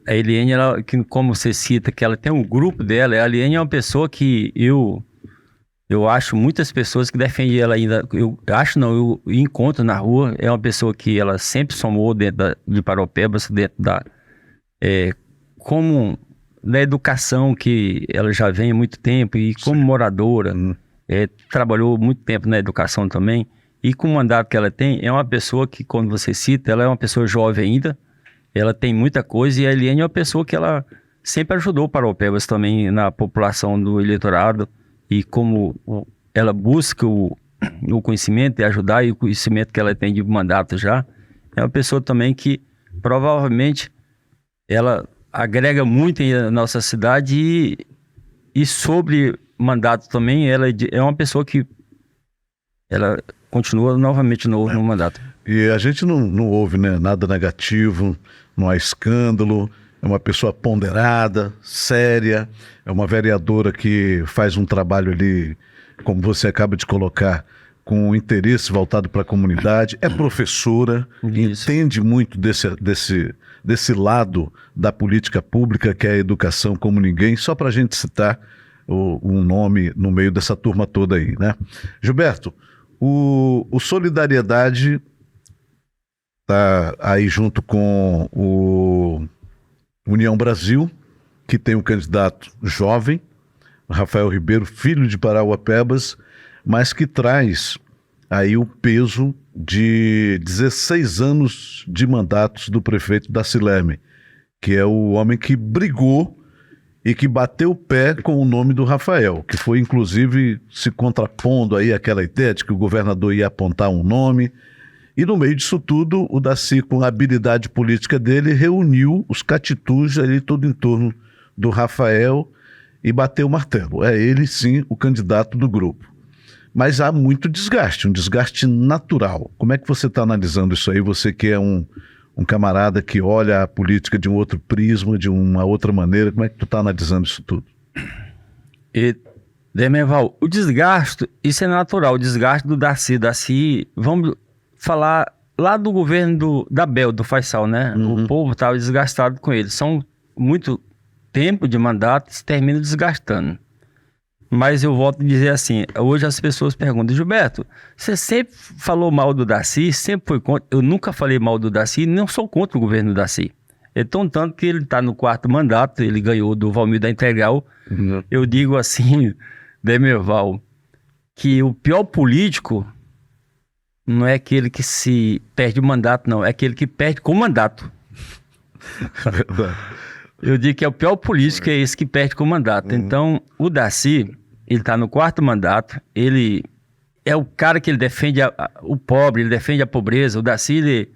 A Eliane, ela, que, como você cita, que ela tem um grupo dela, a Eliane é uma pessoa que eu acho muitas pessoas que defendem ela ainda, eu encontro na rua, é uma pessoa que ela sempre somou dentro de Paraupebas, dentro como na educação que ela já vem há muito tempo e como moradora, trabalhou muito tempo na educação também, e com o mandato que ela tem, é uma pessoa que, quando você cita, ela é uma pessoa jovem ainda. Ela tem muita coisa, e a Eliane é uma pessoa que ela sempre ajudou Paraupebas também na população do eleitorado, e como ela busca o conhecimento e ajudar, e o conhecimento que ela tem de mandato já, é uma pessoa também que provavelmente ela agrega muito na nossa cidade, e sobre mandato também, ela é uma pessoa que ela continua novamente no mandato. E a gente não ouve, né, nada negativo, não há escândalo, é uma pessoa ponderada, séria, é uma vereadora que faz um trabalho ali, como você acaba de colocar, com interesse voltado para a comunidade, é professora, entende muito desse lado da política pública, que é a educação como ninguém, só para a gente citar um nome no meio dessa turma toda aí, né? Gilberto, o Solidariedade está aí junto com o União Brasil, que tem um candidato jovem, Rafael Ribeiro, filho de Parauapebas, mas que traz aí o peso de 16 anos de mandatos do prefeito Dacileme, que é o homem que brigou e que bateu o pé com o nome do Rafael, que foi inclusive se contrapondo aí àquela ideia de que o governador ia apontar um nome. E no meio disso tudo, o Daci, com a habilidade política dele, reuniu os catitus ali todo em torno do Rafael e bateu o martelo. É ele, sim, o candidato do grupo. Mas há muito desgaste, um desgaste natural. Como é que você está analisando isso aí? Você que é um camarada que olha a política de um outro prisma, de uma outra maneira, como é que tu está analisando isso tudo? Demerval, o desgaste, isso é natural, o desgaste do Daci, vamos falar lá do governo da Bel, do Faisal, né? O povo estava desgastado com ele. São muito tempo de mandato e se termina desgastando. Mas eu volto a dizer assim, hoje as pessoas perguntam, Gilberto, você sempre falou mal do Daci, sempre foi contra. Eu nunca falei mal do Daci, não sou contra o governo do Daci. Então, tanto que ele está no 4º mandato, ele ganhou do Valmir da Integral. Eu digo assim, Demerval, que o pior político não é aquele que se perde o mandato, não. É aquele que perde com o mandato. Eu digo que é o pior político, é esse que perde com o mandato. Então, o Daci, ele está no 4º mandato, ele é o cara que ele defende o pobre, ele defende a pobreza. O Daci,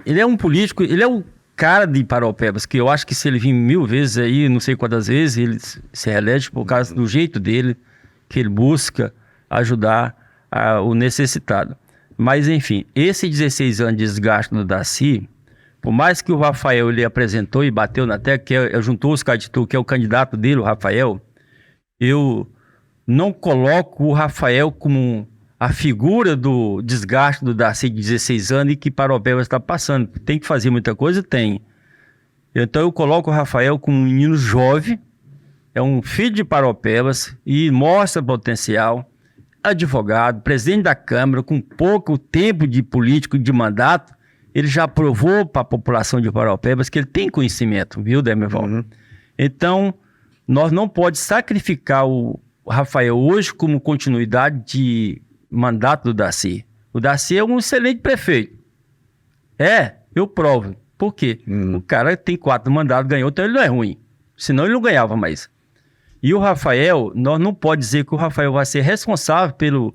ele é um político, ele é o cara de Paraupebas, que eu acho que se ele vir 1000 vezes aí, não sei quantas vezes, ele se reelege por causa do jeito dele, que ele busca ajudar o necessitado. Mas, enfim, esse 16 anos de desgaste do Daci, por mais que o Rafael ele apresentou e bateu na tecla, que juntou os candidatos, que é o candidato dele, o Rafael, eu não coloco o Rafael como a figura do desgaste do Daci de 16 anos e que Paraupebas está passando. Tem que fazer muita coisa? Tem. Então eu coloco o Rafael como um menino jovem, é um filho de Paraupebas e mostra potencial, advogado, presidente da Câmara, com pouco tempo de político de mandato, ele já provou para a população de Paraupebas que ele tem conhecimento, viu, Demerval? Então, nós não podemos sacrificar o Rafael hoje como continuidade de mandato do Daci. O Daci é um excelente prefeito. Eu provo. Por quê? O cara tem 4 mandatos, ganhou, então ele não é ruim. Senão ele não ganhava mais. E o Rafael, nós não podemos dizer que o Rafael vai ser responsável pelo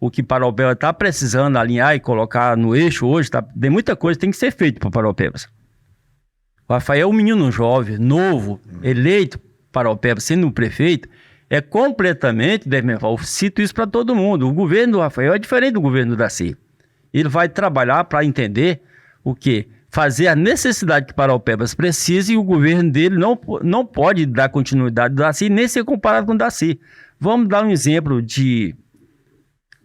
o que Paraupebas está precisando alinhar e colocar no eixo hoje. Tem muita coisa que tem que ser feita para Paraupebas. O Rafael é um menino jovem, novo, eleito Paraupebas, sendo um prefeito, é completamente, eu cito isso para todo mundo, o governo do Rafael é diferente do governo do Darcy. Ele vai trabalhar para entender o quê? Fazer a necessidade que Paraupebas precisa, e o governo dele não pode dar continuidade do Darcy, nem ser comparado com o Darcy. Vamos dar um exemplo de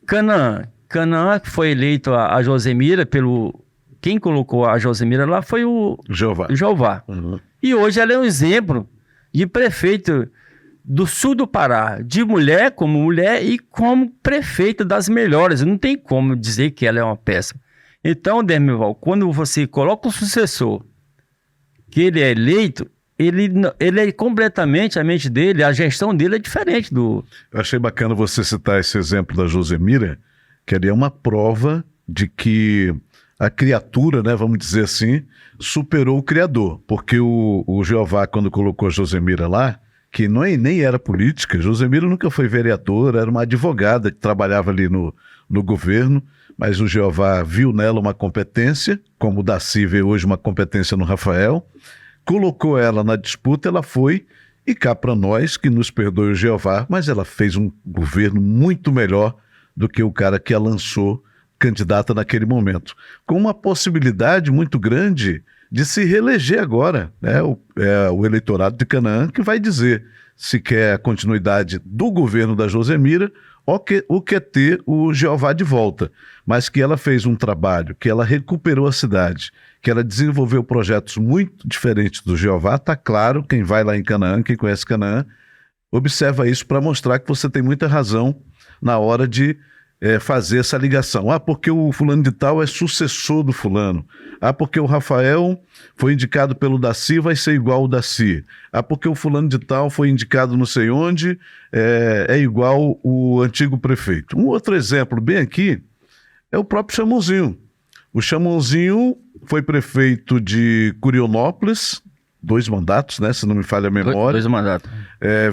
Canaã. Canaã, que foi eleito a Josemira Quem colocou a Josemira lá foi o Jeová. Uhum. E hoje ela é um exemplo de prefeito do sul do Pará, de mulher como mulher e como prefeita das melhores. Não tem como dizer que ela é uma péssima. Então, Dermival, quando você coloca o sucessor, que ele é eleito, ele é completamente, a mente dele, a gestão dele é diferente do... Eu achei bacana você citar esse exemplo da Josemira, que ali é uma prova de que a criatura, né, vamos dizer assim, superou o Criador. Porque o Jeová, quando colocou a Josemira lá, que nem era política, Josemira nunca foi vereadora, era uma advogada que trabalhava ali no governo, mas o Jeová viu nela uma competência, como o Darcy vê hoje uma competência no Rafael, colocou ela na disputa, ela foi, e cá para nós, que nos perdoe o Jeová, mas ela fez um governo muito melhor do que o cara que a lançou candidata naquele momento, com uma possibilidade muito grande de se reeleger agora, né? O eleitorado de Canaã que vai dizer se quer a continuidade do governo da Josemira ou quer ter o Jeová de volta, mas que ela fez um trabalho, que ela recuperou a cidade, que ela desenvolveu projetos muito diferentes do Jeová. Está claro, quem vai lá em Canaã, quem conhece Canaã, observa isso para mostrar que você tem muita razão na hora de fazer essa ligação. Porque o fulano de tal é sucessor do fulano. Porque o Rafael foi indicado pelo Darcy, vai ser igual ao Darcy. Porque o fulano de tal foi indicado não sei onde, é igual o antigo prefeito. Um outro exemplo bem aqui é o próprio Chamonzinho. O Chamonzinho foi prefeito de Curionópolis, 2 mandatos, né, se não me falha a memória. 2 mandatos.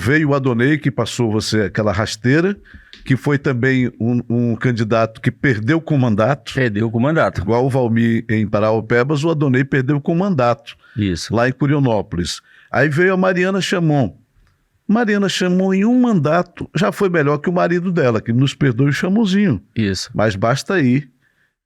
Veio o Adonei, que passou aquela rasteira, que foi também um candidato que perdeu com o mandato. Perdeu com o mandato. Igual o Valmir em Paraupebas, o Adonei perdeu com o mandato. Isso. Lá em Curionópolis. Aí veio a Mariana Chamon. Mariana Chamon, em um mandato, já foi melhor que o marido dela, que nos perdoe o Chamonzinho. Isso. Mas basta ir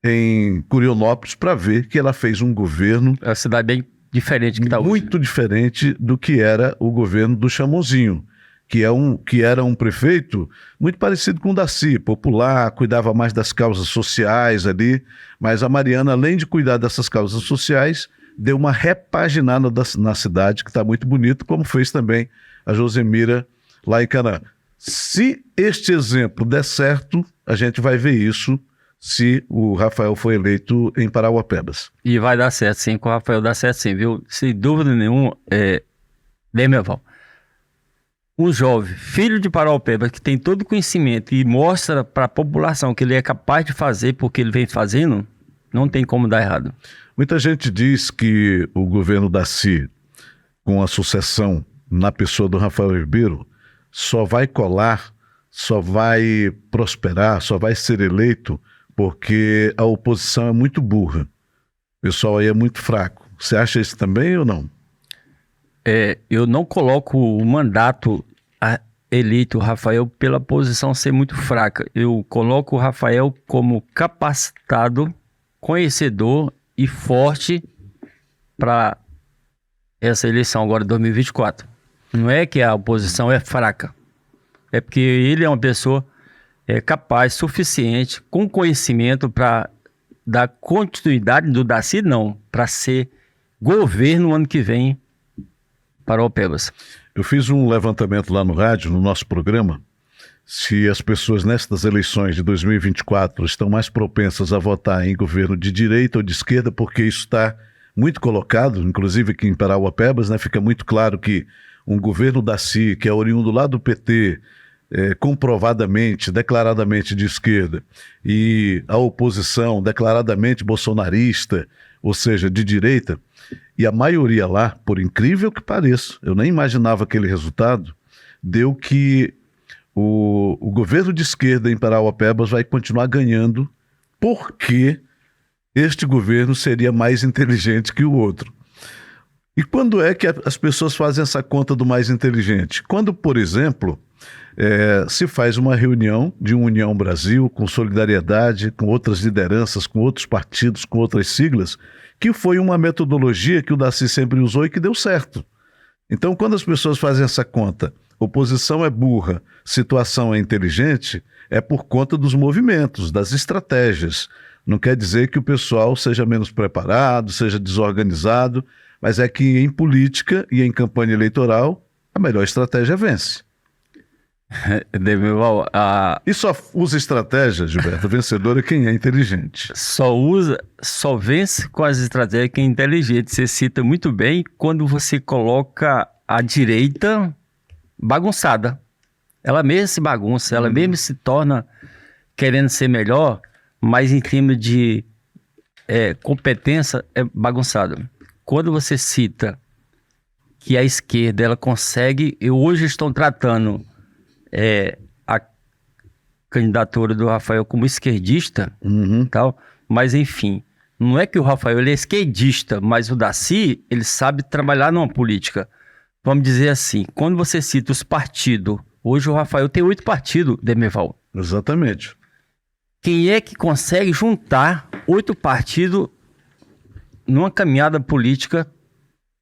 em Curionópolis para ver que ela fez um governo... É uma cidade bem diferente que está hoje. Muito diferente do que era o governo do Chamonzinho, que era um prefeito muito parecido com o Darcy, popular, cuidava mais das causas sociais ali, mas a Mariana, além de cuidar dessas causas sociais, deu uma repaginada na cidade, que está muito bonito, como fez também a Josemira lá em Canaã. Se este exemplo der certo, a gente vai ver isso se o Rafael for eleito em Parauapebas. E vai dar certo sim, com o Rafael dá certo sim, viu? Sem dúvida nenhuma, Demerval, um jovem, filho de Paraupebas, que tem todo o conhecimento e mostra para a população que ele é capaz de fazer porque ele vem fazendo, não tem como dar errado. Muita gente diz que o governo Darcy, com a sucessão na pessoa do Rafael Ribeiro, só vai colar, só vai prosperar, só vai ser eleito porque a oposição é muito burra. O pessoal aí é muito fraco. Você acha isso também ou não? Eu não coloco o mandato eleito Rafael pela posição ser muito fraca. Eu coloco o Rafael como capacitado, conhecedor e forte para essa eleição agora de 2024. Não é que a oposição é fraca. É porque ele é uma pessoa capaz, suficiente, com conhecimento para dar continuidade do Darcy, não, para ser governo no ano que vem Paraupebas. Eu fiz um levantamento lá no rádio, no nosso programa, se as pessoas nestas eleições de 2024 estão mais propensas a votar em governo de direita ou de esquerda, porque isso está muito colocado, inclusive aqui em Parauapebas, né, fica muito claro que um governo Darcy, que é oriundo lá do PT, comprovadamente, declaradamente de esquerda, e a oposição declaradamente bolsonarista, ou seja, de direita, e a maioria lá, por incrível que pareça, eu nem imaginava aquele resultado, deu que o governo de esquerda em Parauapebas vai continuar ganhando porque este governo seria mais inteligente que o outro. E quando é que as pessoas fazem essa conta do mais inteligente? Quando, por exemplo, se faz uma reunião de União Brasil, com Solidariedade, com outras lideranças, com outros partidos, com outras siglas, que foi uma metodologia que o Daci sempre usou e que deu certo. Então, quando as pessoas fazem essa conta, oposição é burra, situação é inteligente, é por conta dos movimentos, das estratégias. Não quer dizer que o pessoal seja menos preparado, seja desorganizado, mas é que em política e em campanha eleitoral, a melhor estratégia vence. Demerval, E só usa estratégia, Gilberto, vencedor é quem é inteligente. só vence com as estratégias quem é inteligente. Você cita muito bem quando você coloca a direita bagunçada. Ela mesma se bagunça, ela mesma se torna querendo ser melhor, mas em termos de competência é bagunçada. Quando você cita que a esquerda ela consegue, e hoje estão tratando a candidatura do Rafael como esquerdista, tal, mas enfim, não é que o Rafael ele é esquerdista, mas o Daci ele sabe trabalhar numa política. Vamos dizer assim, quando você cita os partidos, hoje o Rafael tem 8 partidos, Demerval. Exatamente. Quem é que consegue juntar 8 partidos numa caminhada política?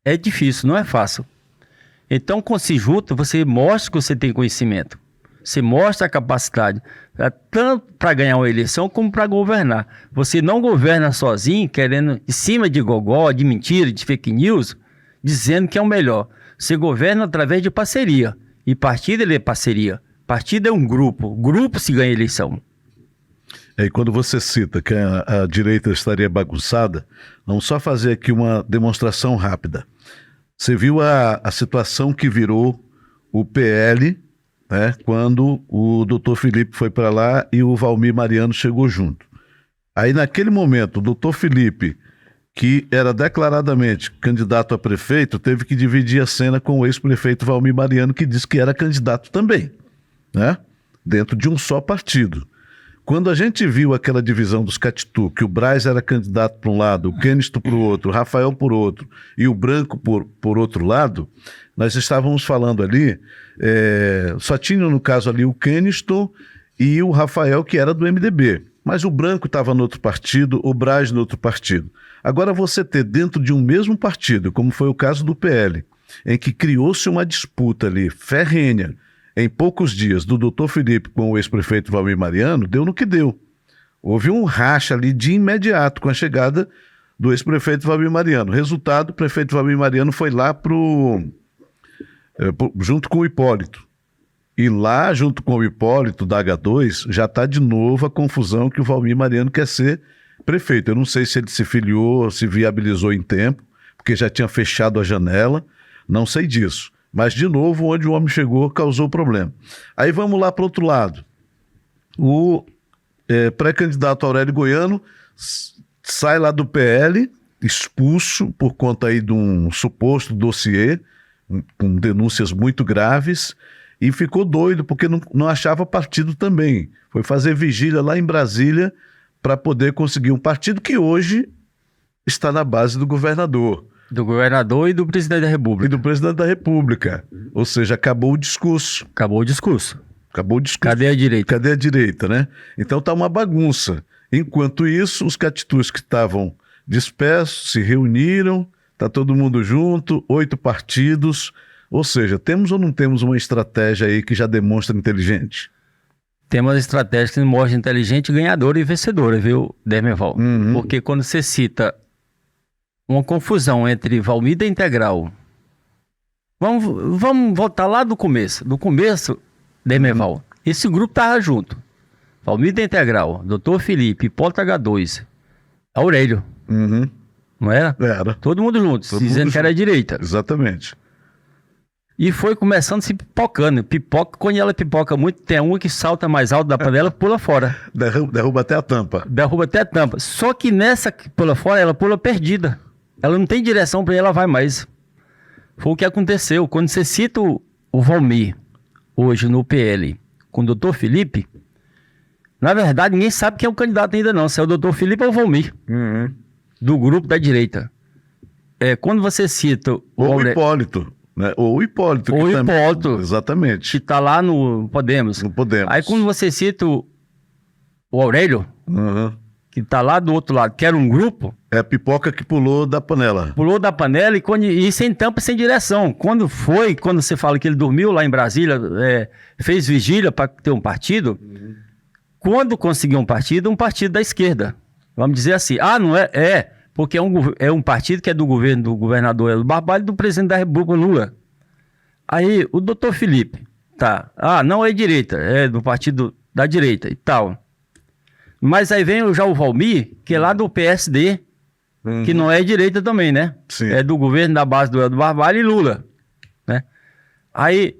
É difícil, não é fácil. Então, com se junta, você mostra que você tem conhecimento. Você mostra a capacidade, tanto para ganhar uma eleição como para governar. Você não governa sozinho, querendo, em cima de gogó, de mentira, de fake news, dizendo que é o melhor. Você governa através de parceria. E partido ele é parceria. Partido é um grupo. Grupo se ganha eleição. E quando você cita que a direita estaria bagunçada, vamos só fazer aqui uma demonstração rápida. Você viu a situação que virou o PL, né, quando o doutor Felipe foi para lá e o Valmir Mariano chegou junto. Aí naquele momento, o doutor Felipe, que era declaradamente candidato a prefeito, teve que dividir a cena com o ex-prefeito Valmir Mariano, que disse que era candidato também, né, dentro de um só partido. Quando a gente viu aquela divisão dos Catitu, que o Braz era candidato para um lado, o Kenisto para o outro, o Rafael por outro e o Branco por outro lado, nós estávamos falando ali, só tinha no caso ali o Kenisto e o Rafael, que era do MDB, mas o Branco estava no outro partido, o Braz no outro partido. Agora você ter dentro de um mesmo partido, como foi o caso do PL, em que criou-se uma disputa ali ferrenha, em poucos dias, do doutor Felipe com o ex-prefeito Valmir Mariano, deu no que deu. Houve um racha ali de imediato com a chegada do ex-prefeito Valmir Mariano. Resultado, o prefeito Valmir Mariano foi lá junto com o Hipólito. E lá, junto com o Hipólito, da H2, já está de novo a confusão que o Valmir Mariano quer ser prefeito. Eu não sei se ele se filiou, se viabilizou em tempo, porque já tinha fechado a janela, não sei disso. Mas, de novo, onde o homem chegou, causou problema. Aí vamos lá para o outro lado. O pré-candidato Aurélio Goiano sai lá do PL, expulso por conta aí de um suposto dossiê, com denúncias muito graves, e ficou doido porque não achava partido também. Foi fazer vigília lá em Brasília para poder conseguir um partido que hoje está na base do governador. Do governador e do presidente da República. E do presidente da República. Ou seja, acabou o discurso. Acabou o discurso. Acabou o discurso. Cadê a direita? Cadê a direita, né? Então tá uma bagunça. Enquanto isso, os catitus que estavam dispersos se reuniram, tá todo mundo junto, 8 partidos. Ou seja, temos ou não temos uma estratégia aí que já demonstra inteligente? Temos uma estratégia que mostra inteligente, ganhadora e vencedora, viu, Demerval? Porque quando você cita uma confusão entre Valmir da Integral. Vamos voltar lá do começo. Do começo, Demerval. Esse grupo estava junto. Valmir da Integral, doutor Felipe, Hipólito H2, Aurélio. Não era? Era. Todo mundo junto, dizendo que era a direita. Exatamente. E foi começando a se pipocando. Pipoca, quando ela pipoca muito, tem uma que salta mais alto da panela e pula fora. Derruba até a tampa. Derruba até a tampa. Só que nessa que pula fora, ela pula perdida. Ela não tem direção para ela vai mais. Foi o que aconteceu. Quando você cita o Valmir, hoje no PL, com o doutor Felipe, na verdade ninguém sabe quem é o candidato ainda não. Se é o doutor Felipe ou o Valmir, do grupo da direita. quando você cita Ou o Hipólito, né? Ou o Hipólito. Ou o Hipólito. Exatamente. Que está lá no Podemos. Não podemos. Aí quando você cita o Aurélio, Uhum. que está lá do outro lado, que era um grupo, É a pipoca que pulou da panela. pulou da panela e sem tampa, sem direção. Quando você fala que ele dormiu lá em Brasília, fez vigília para ter um partido, quando conseguiu um partido da esquerda. Vamos dizer assim. Não é? Porque é um partido que é do governo do governador Hélio Barbalho e do presidente da República, Lula. Aí o doutor Felipe, não é direita, é do partido da direita e tal. Mas aí vem já o Valmir, que é lá do PSD, que não é direita também, né? Sim. É do governo da base do Hélio Barbalho e Lula, né? Aí,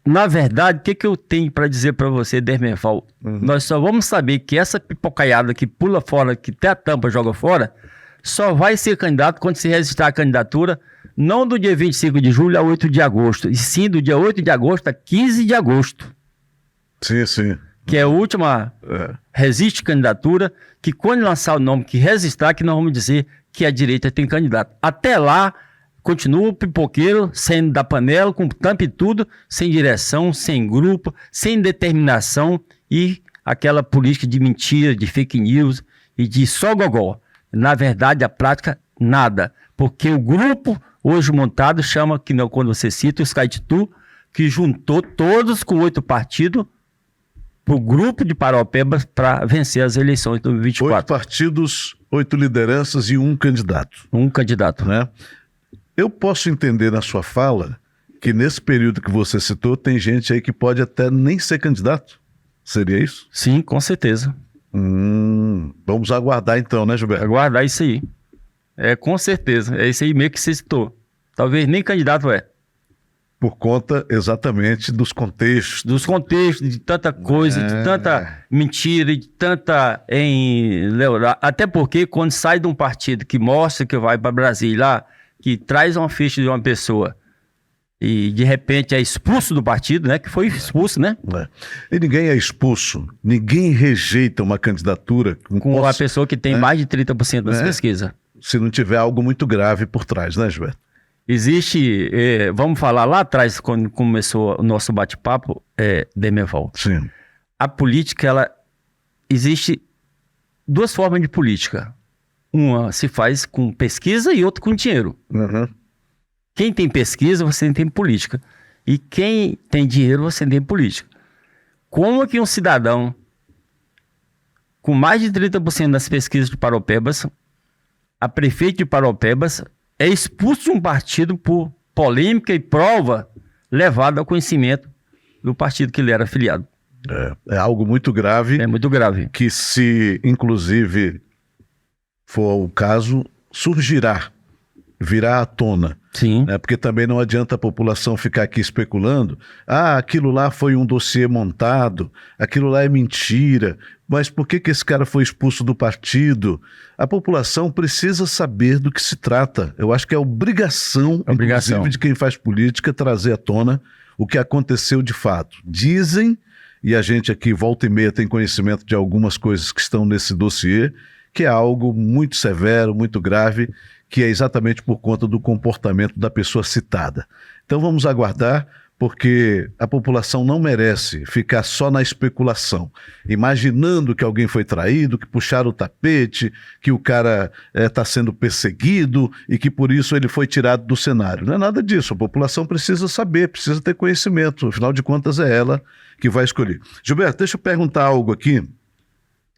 na verdade, o que eu tenho para dizer para você, Dermenval? Nós só vamos saber que essa pipocaiada que pula fora, que até a tampa joga fora, só vai ser candidato quando se registrar a candidatura, não do dia 25 de julho a 8 de agosto, e sim do dia 8 de agosto a 15 de agosto. Sim, sim. Que é a última resiste candidatura, que quando lançar o nome que resistar, que nós vamos dizer que a direita tem candidato. Até lá, continua o pipoqueiro, saindo da panela, com tampa e tudo, sem direção, sem grupo, sem determinação e aquela política de mentira, de fake news e de só gogó. Na verdade, a prática, nada. Porque o grupo hoje montado chama, que não, quando você cita, o Skytitu, que juntou todos com 8 partidos para o grupo de Paraupebas para vencer as eleições de 2024. 8 partidos, 8 lideranças e 1 candidato. Um candidato. Né? Eu posso entender na sua fala que nesse período que você citou tem gente aí que pode até nem ser candidato. Seria isso? Sim, com certeza. Vamos aguardar então, né, Gilberto? Aguardar isso aí. Com certeza. É isso aí mesmo que você citou. Talvez nem candidato Por conta exatamente dos contextos. Dos contextos, de tanta coisa, de tanta mentira, de tanta até porque quando sai de um partido que mostra que vai para Brasília lá, que traz uma ficha de uma pessoa e de repente é expulso do partido, né? Que foi expulso, né? E ninguém é expulso, ninguém rejeita uma candidatura com a pessoa que tem mais de 30% das pesquisas. Se não tiver algo muito grave por trás, né, Gilberto? Existe, vamos falar lá atrás, quando começou o nosso bate-papo, Dermenval. Sim. A política, existe 2 formas de política. Uma se faz com pesquisa e outra com dinheiro. Quem tem pesquisa, você tem política. E quem tem dinheiro, você tem política. Como que um cidadão com mais de 30% das pesquisas de Paraupebas, a prefeito de Paraupebas, é expulso de um partido por polêmica e prova levada ao conhecimento do partido que ele era afiliado? É algo muito grave. É muito grave. Que se, inclusive, for o caso, virá à tona. Sim. Porque também não adianta a população ficar aqui especulando. Aquilo lá foi um dossiê montado, aquilo lá é mentira. Mas por que esse cara foi expulso do partido? A população precisa saber do que se trata. Eu acho que é obrigação, inclusive, de quem faz política trazer à tona o que aconteceu de fato. Dizem, e a gente aqui volta e meia tem conhecimento de algumas coisas que estão nesse dossiê, que é algo muito severo, muito grave, que é exatamente por conta do comportamento da pessoa citada. Então vamos aguardar, porque a população não merece ficar só na especulação, imaginando que alguém foi traído, que puxaram o tapete, que o cara está sendo perseguido e que por isso ele foi tirado do cenário. Não é nada disso, a população precisa saber, precisa ter conhecimento, afinal de contas é ela que vai escolher. Gilberto, deixa eu perguntar algo aqui,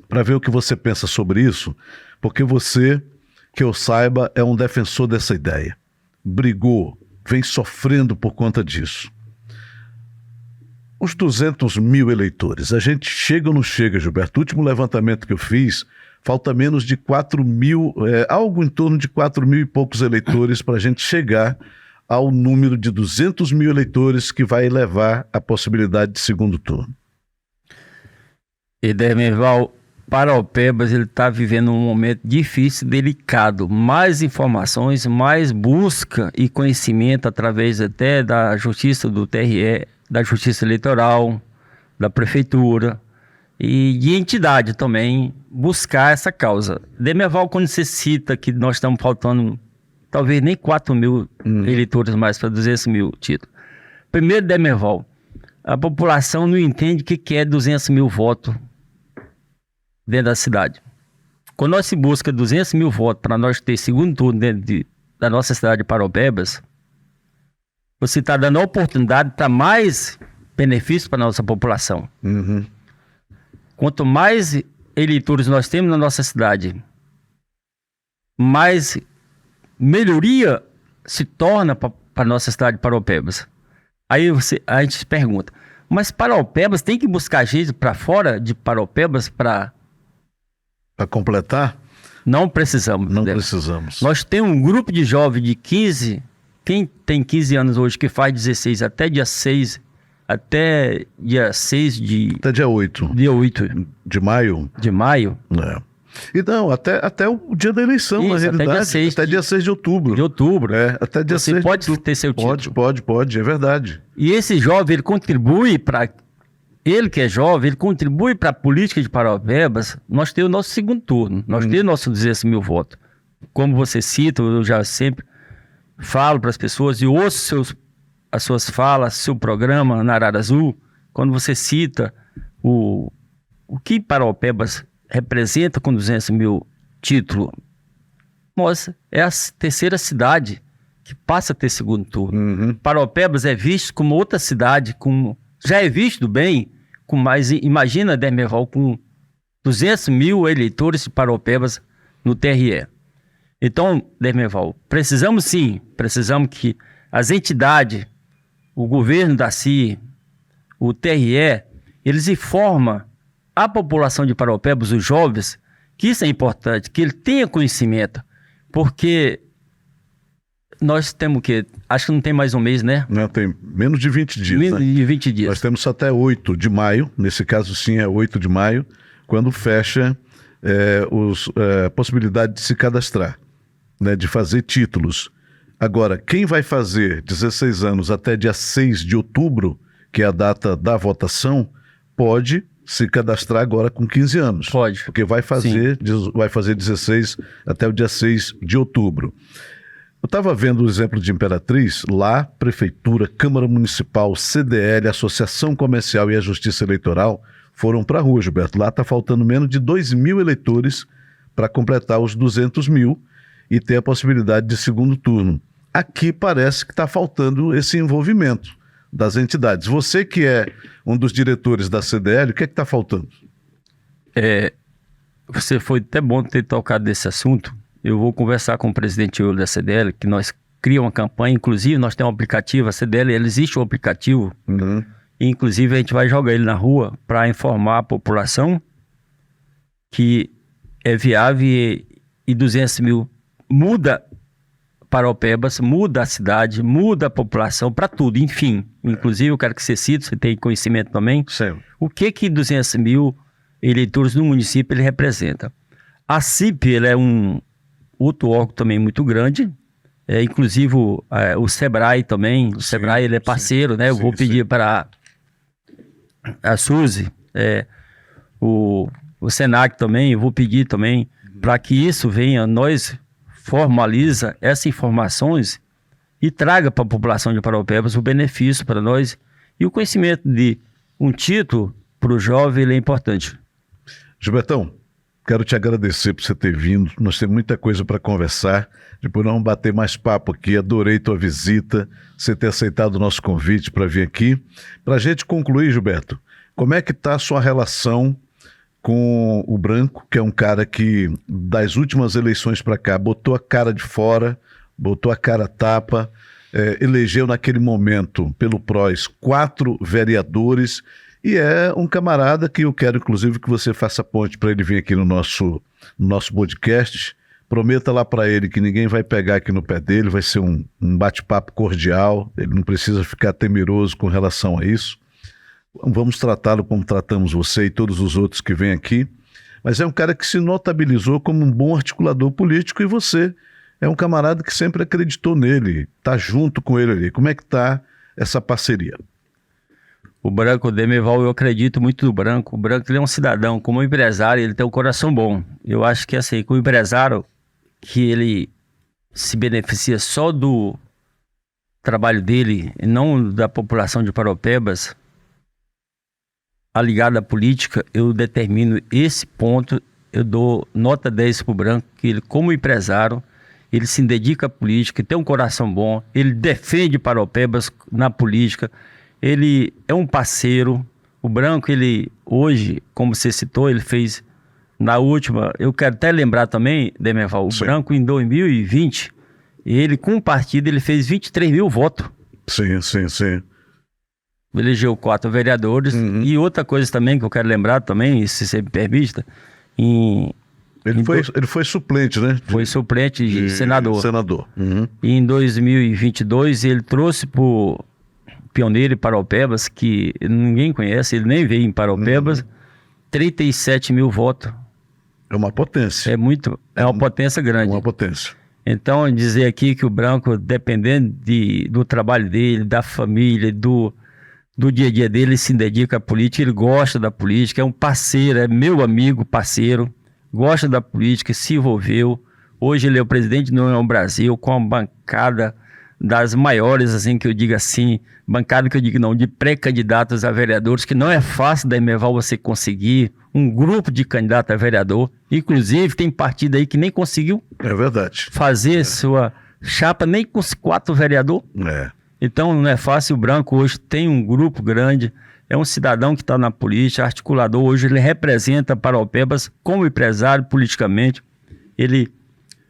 para ver o que você pensa sobre isso, porque você, que eu saiba, é um defensor dessa ideia. Brigou, vem sofrendo por conta disso. Os 200 mil eleitores, a gente chega ou não chega, Gilberto? O último levantamento que eu fiz, falta menos de 4 mil, algo em torno de 4 mil e poucos eleitores para a gente chegar ao número de 200 mil eleitores que vai levar a possibilidade de segundo turno. E Dermenval, Paraupebas, ele está vivendo um momento difícil, delicado. Mais informações, mais busca e conhecimento através até da justiça do TRE, da justiça eleitoral, da prefeitura e de entidade também, buscar essa causa. Dermenval, quando você cita que nós estamos faltando talvez nem 4 mil eleitores mais para 200 mil títulos. Primeiro, Demerval, a população não entende o que é 200 mil votos dentro da cidade. Quando nós se busca 200 mil votos para nós ter segundo turno dentro da nossa cidade de Paraupebas, você está dando a oportunidade para mais benefícios para a nossa população. Uhum. Quanto mais eleitores nós temos na nossa cidade, mais melhoria se torna para a nossa cidade de Paraupebas. Aí a gente se pergunta, mas Paraupebas tem que buscar gente para fora de Paraupebas para completar? Não precisamos. Não precisamos. Nós temos um grupo de jovens de 15, quem tem 15 anos hoje, que faz 16 até dia 6, até dia 6 de... Até dia 8. Dia 8 de maio. De maio. É. E não, até o dia da eleição, isso, na realidade. Até dia 6 de outubro. De outubro. É, até dia 6 Você pode de outubro. ter seu título. Pode, é verdade. E esse jovem, ele contribui para... Ele que é jovem, ele contribui para a política de Paraupebas. Nós temos o nosso segundo turno. Nós temos nossos 200 mil votos. Como você cita, eu já sempre falo para as pessoas e ouço as suas falas, seu programa na Arara Azul, quando você cita o que Paraupebas representa com 200 mil títulos. Nossa, é a terceira cidade que passa a ter segundo turno. Uhum. Paraupebas é visto como outra cidade, já é visto bem, mas imagina, Demerval, com 200 mil eleitores de Paraupebas no TRE. Então, Demerval, precisamos que as entidades, o governo da CI, o TRE, eles informam a população de Paraupebas, os jovens, que isso é importante, que ele tenha conhecimento, porque nós temos o quê? Acho que não tem mais um mês, né? Não, tem menos de 20 dias. Menos né? de 20 dias. Nós temos até 8 de maio, nesse caso sim é 8 de maio, quando fecha a possibilidade de se cadastrar, né, de fazer títulos. Agora, quem vai fazer 16 anos até dia 6 de outubro, que é a data da votação, pode se cadastrar agora com 15 anos. Pode. Porque vai fazer 16 até o dia 6 de outubro. Eu estava vendo o exemplo de Imperatriz, lá, Prefeitura, Câmara Municipal, CDL, Associação Comercial e a Justiça Eleitoral foram para a rua, Gilberto. Lá está faltando menos de 2 mil eleitores para completar os 200 mil e ter a possibilidade de segundo turno. Aqui parece que está faltando esse envolvimento das entidades. Você que é um dos diretores da CDL, o que é que está faltando? Você foi até bom ter tocado nesse assunto. Eu vou conversar com o presidente da CDL, que nós criamos uma campanha, inclusive nós temos um aplicativo, a CDL, existe um aplicativo, e inclusive a gente vai jogar ele na rua para informar a população que é viável e 200 mil muda Paraupebas, muda a cidade, muda a população, para tudo, enfim. Inclusive eu quero que você cite, você tem conhecimento também, Sim. O que 200 mil eleitores no município ele representa. A CIP, ele é um outro órgão também muito grande, inclusive o Sebrae também, o Sebrae ele é parceiro, né? Eu vou pedir para a Suzy, o Senac também, eu vou pedir também para que isso venha, nós formaliza essas informações e traga para a população de Paraupebas o benefício para nós e o conhecimento de um título para o jovem ele é importante. Gilbertão, quero te agradecer por você ter vindo. Nós temos muita coisa para conversar. Depois nós vamos bater mais papo aqui. Adorei tua visita, você ter aceitado o nosso convite para vir aqui. Para a gente concluir, Gilberto, como é que está a sua relação com o Branco, que é um cara que, das últimas eleições para cá, botou a cara de fora, botou a cara a tapa, elegeu naquele momento, pelo PROS, 4 vereadores, e é um camarada que eu quero, inclusive, que você faça ponte para ele vir aqui no nosso podcast. Prometa lá para ele que ninguém vai pegar aqui no pé dele, vai ser um bate-papo cordial, ele não precisa ficar temeroso com relação a isso. Vamos tratá-lo como tratamos você e todos os outros que vêm aqui, mas é um cara que se notabilizou como um bom articulador político e você é um camarada que sempre acreditou nele, está junto com ele ali. Como é que está essa parceria? O Branco, o Demerval, eu acredito muito no Branco. O Branco ele é um cidadão, como empresário, ele tem um coração bom. Eu acho que assim, como empresário, que ele se beneficia só do trabalho dele e não da população de Paraupebas, ligada à política, eu determino esse ponto, eu dou nota 10 para o Branco, que ele, como empresário, ele se dedica à política, tem um coração bom, ele defende Paraupebas na política, ele é um parceiro. O Branco, ele hoje, como você citou, ele fez na última, eu quero até lembrar também, Demerval, o Sim. Branco em 2020, ele com o partido, ele fez 23 mil votos. Sim, sim, sim. Elegeu 4 vereadores. E outra coisa também que eu quero lembrar também, se você me permite, Ele foi suplente, né? foi suplente de senador. Senador. Uhum. E em 2022 ele trouxe para o Pioneiro e Paraupebas, que ninguém conhece, ele nem veio em Paraupebas, 37 mil votos. É uma potência. É uma potência grande. Uma potência. Então, dizer aqui que o Branco, dependendo do trabalho dele, da família, do dia a dia dele, ele se dedica à política, ele gosta da política, é um parceiro, é meu amigo, parceiro, gosta da política, se envolveu. Hoje ele é o presidente do União Brasil, com uma bancada das maiores, assim que eu digo assim, bancada que eu digo não, de pré-candidatos a vereadores, que não é fácil da Demerval você conseguir um grupo de candidato a vereador. Inclusive, tem partido aí que nem conseguiu É verdade. fazer sua chapa nem com os 4 vereadores. É. Então não é fácil. O Branco hoje tem um grupo grande, é um cidadão que está na política, articulador. Hoje ele representa Paraupebas como empresário politicamente. Ele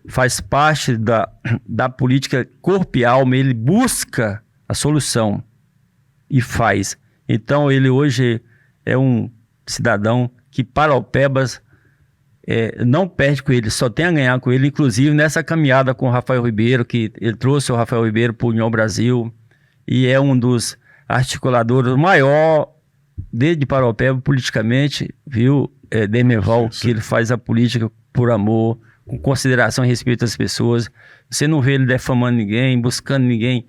faz parte da política corpo e alma, ele busca a solução e faz. Então ele hoje é um cidadão que Paraupebas não perde com ele, só tem a ganhar com ele, inclusive nessa caminhada com o Rafael Ribeiro, que ele trouxe o Rafael Ribeiro para o União Brasil, e é um dos articuladores maior desde Paraupebas politicamente, viu, Demerval, que ele faz a política por amor, com consideração e respeito às pessoas. Você não vê ele defamando ninguém, buscando ninguém,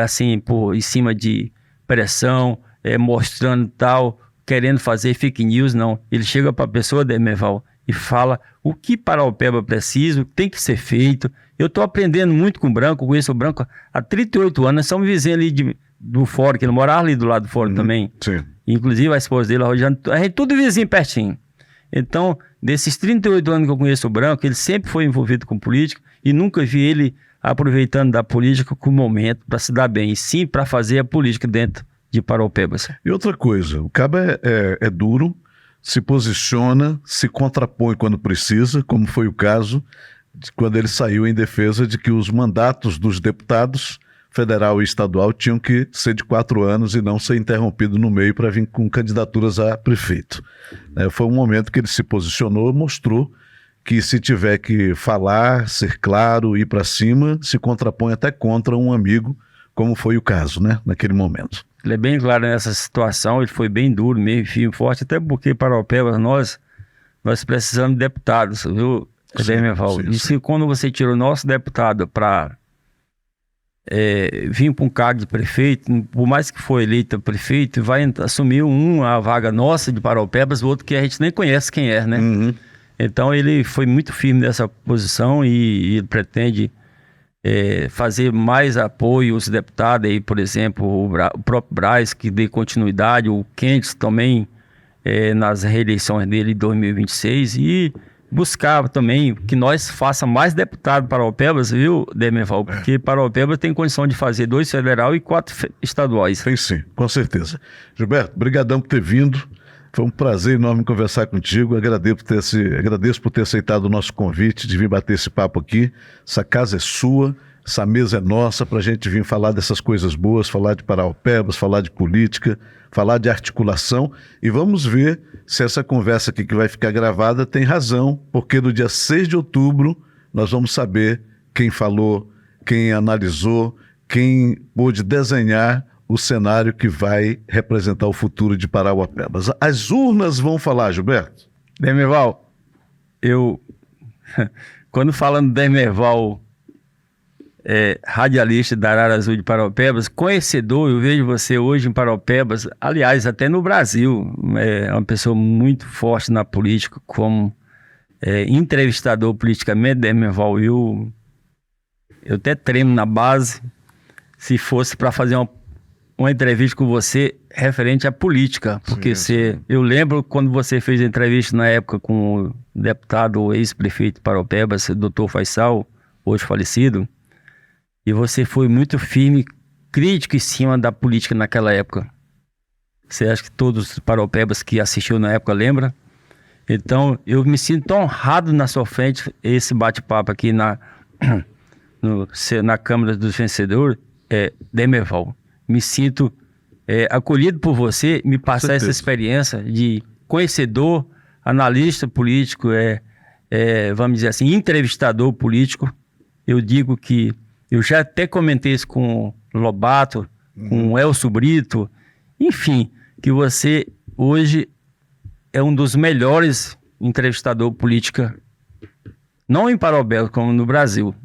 assim, em cima de pressão, mostrando tal, querendo fazer fake news, não. Ele chega para a pessoa, Demerval, e fala o que Paraupebas precisa, tem que ser feito. Eu estou aprendendo muito com o Branco, conheço o Branco há 38 anos, nós somos vizinhos ali do fórum, que ele morava ali do lado do fórum também. Sim. Inclusive a esposa dele, a Rodiana, a gente tudo vizinho pertinho. Então, desses 38 anos que eu conheço o Branco, ele sempre foi envolvido com política e nunca vi ele aproveitando da política com o momento para se dar bem, e sim para fazer a política dentro de Paraupebas. E outra coisa, o cabo é duro, se posiciona, se contrapõe quando precisa, como foi o caso de quando ele saiu em defesa de que os mandatos dos deputados federal e estadual tinham que ser de 4 anos e não ser interrompido no meio para vir com candidaturas a prefeito. Foi um momento que ele se posicionou, mostrou que se tiver que falar, ser claro, ir para cima, se contrapõe até contra um amigo, como foi o caso, né, naquele momento. Ele é bem claro nessa situação, ele foi bem duro, meio firme, forte, até porque Paraupebas nós precisamos de deputados, viu, Demerval? E se quando você tira o nosso deputado para vir para um cargo de prefeito, por mais que for eleito prefeito, vai assumir a vaga nossa de Paraupebas, o outro que a gente nem conhece quem é, né? Uhum. Então ele foi muito firme nessa posição e ele pretende fazer mais apoio aos deputados aí, por exemplo, o próprio Braz, que dê continuidade, o Kentes também nas reeleições dele em 2026, e buscar também que nós faça mais deputados para Paraupebas, viu, Demerval? Porque Paraupebas tem condição de fazer 2 federal e 4 estaduais. Tem sim, com certeza. Gilberto, brigadão por ter vindo. Foi um prazer enorme conversar contigo. Agradeço por ter aceitado o nosso convite de vir bater esse papo aqui. Essa casa é sua, essa mesa é nossa, para a gente vir falar dessas coisas boas, falar de Paraupebas, falar de política, falar de articulação. E vamos ver se essa conversa aqui que vai ficar gravada tem razão, porque no dia 6 de outubro nós vamos saber quem falou, quem analisou, quem pôde desenhar o cenário que vai representar o futuro de Paraupebas. As urnas vão falar, Gilberto. Demerval, quando falando Demerval, radialista da Arara Azul de Paraupebas, conhecedor, eu vejo você hoje em Paraupebas, aliás, até no Brasil, é uma pessoa muito forte na política, como entrevistador politicamente, Demerval, eu eu até tremo na base se fosse para fazer uma entrevista com você referente à política, porque eu lembro quando você fez a entrevista na época com o deputado ex-prefeito de Paraupebas, Dr. Faisal, hoje falecido, e você foi muito firme, crítico em cima da política naquela época. Você acha que todos os Paraupebas que assistiu na época lembram? Então, eu me sinto honrado na sua frente, esse bate-papo aqui na Câmara dos Vencedores, Demerval. Me sinto acolhido por você, me passar essa experiência de conhecedor, analista político, vamos dizer assim, entrevistador político. Eu digo que eu já até comentei isso com o Lobato, com o Elcio Brito, enfim, que você hoje é um dos melhores entrevistador política, não em Paraupebas, como no Brasil.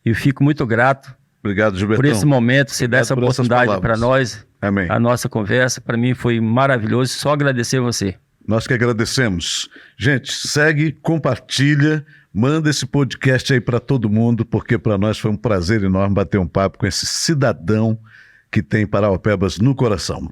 E fico muito grato. Obrigado, Gilbertão. Por esse momento, você dá essa oportunidade para nós. Amém. A nossa conversa, para mim, foi maravilhoso. Só agradecer a você. Nós que agradecemos. Gente, segue, compartilha, manda esse podcast aí para todo mundo, porque para nós foi um prazer enorme bater um papo com esse cidadão que tem Paraupebas no coração.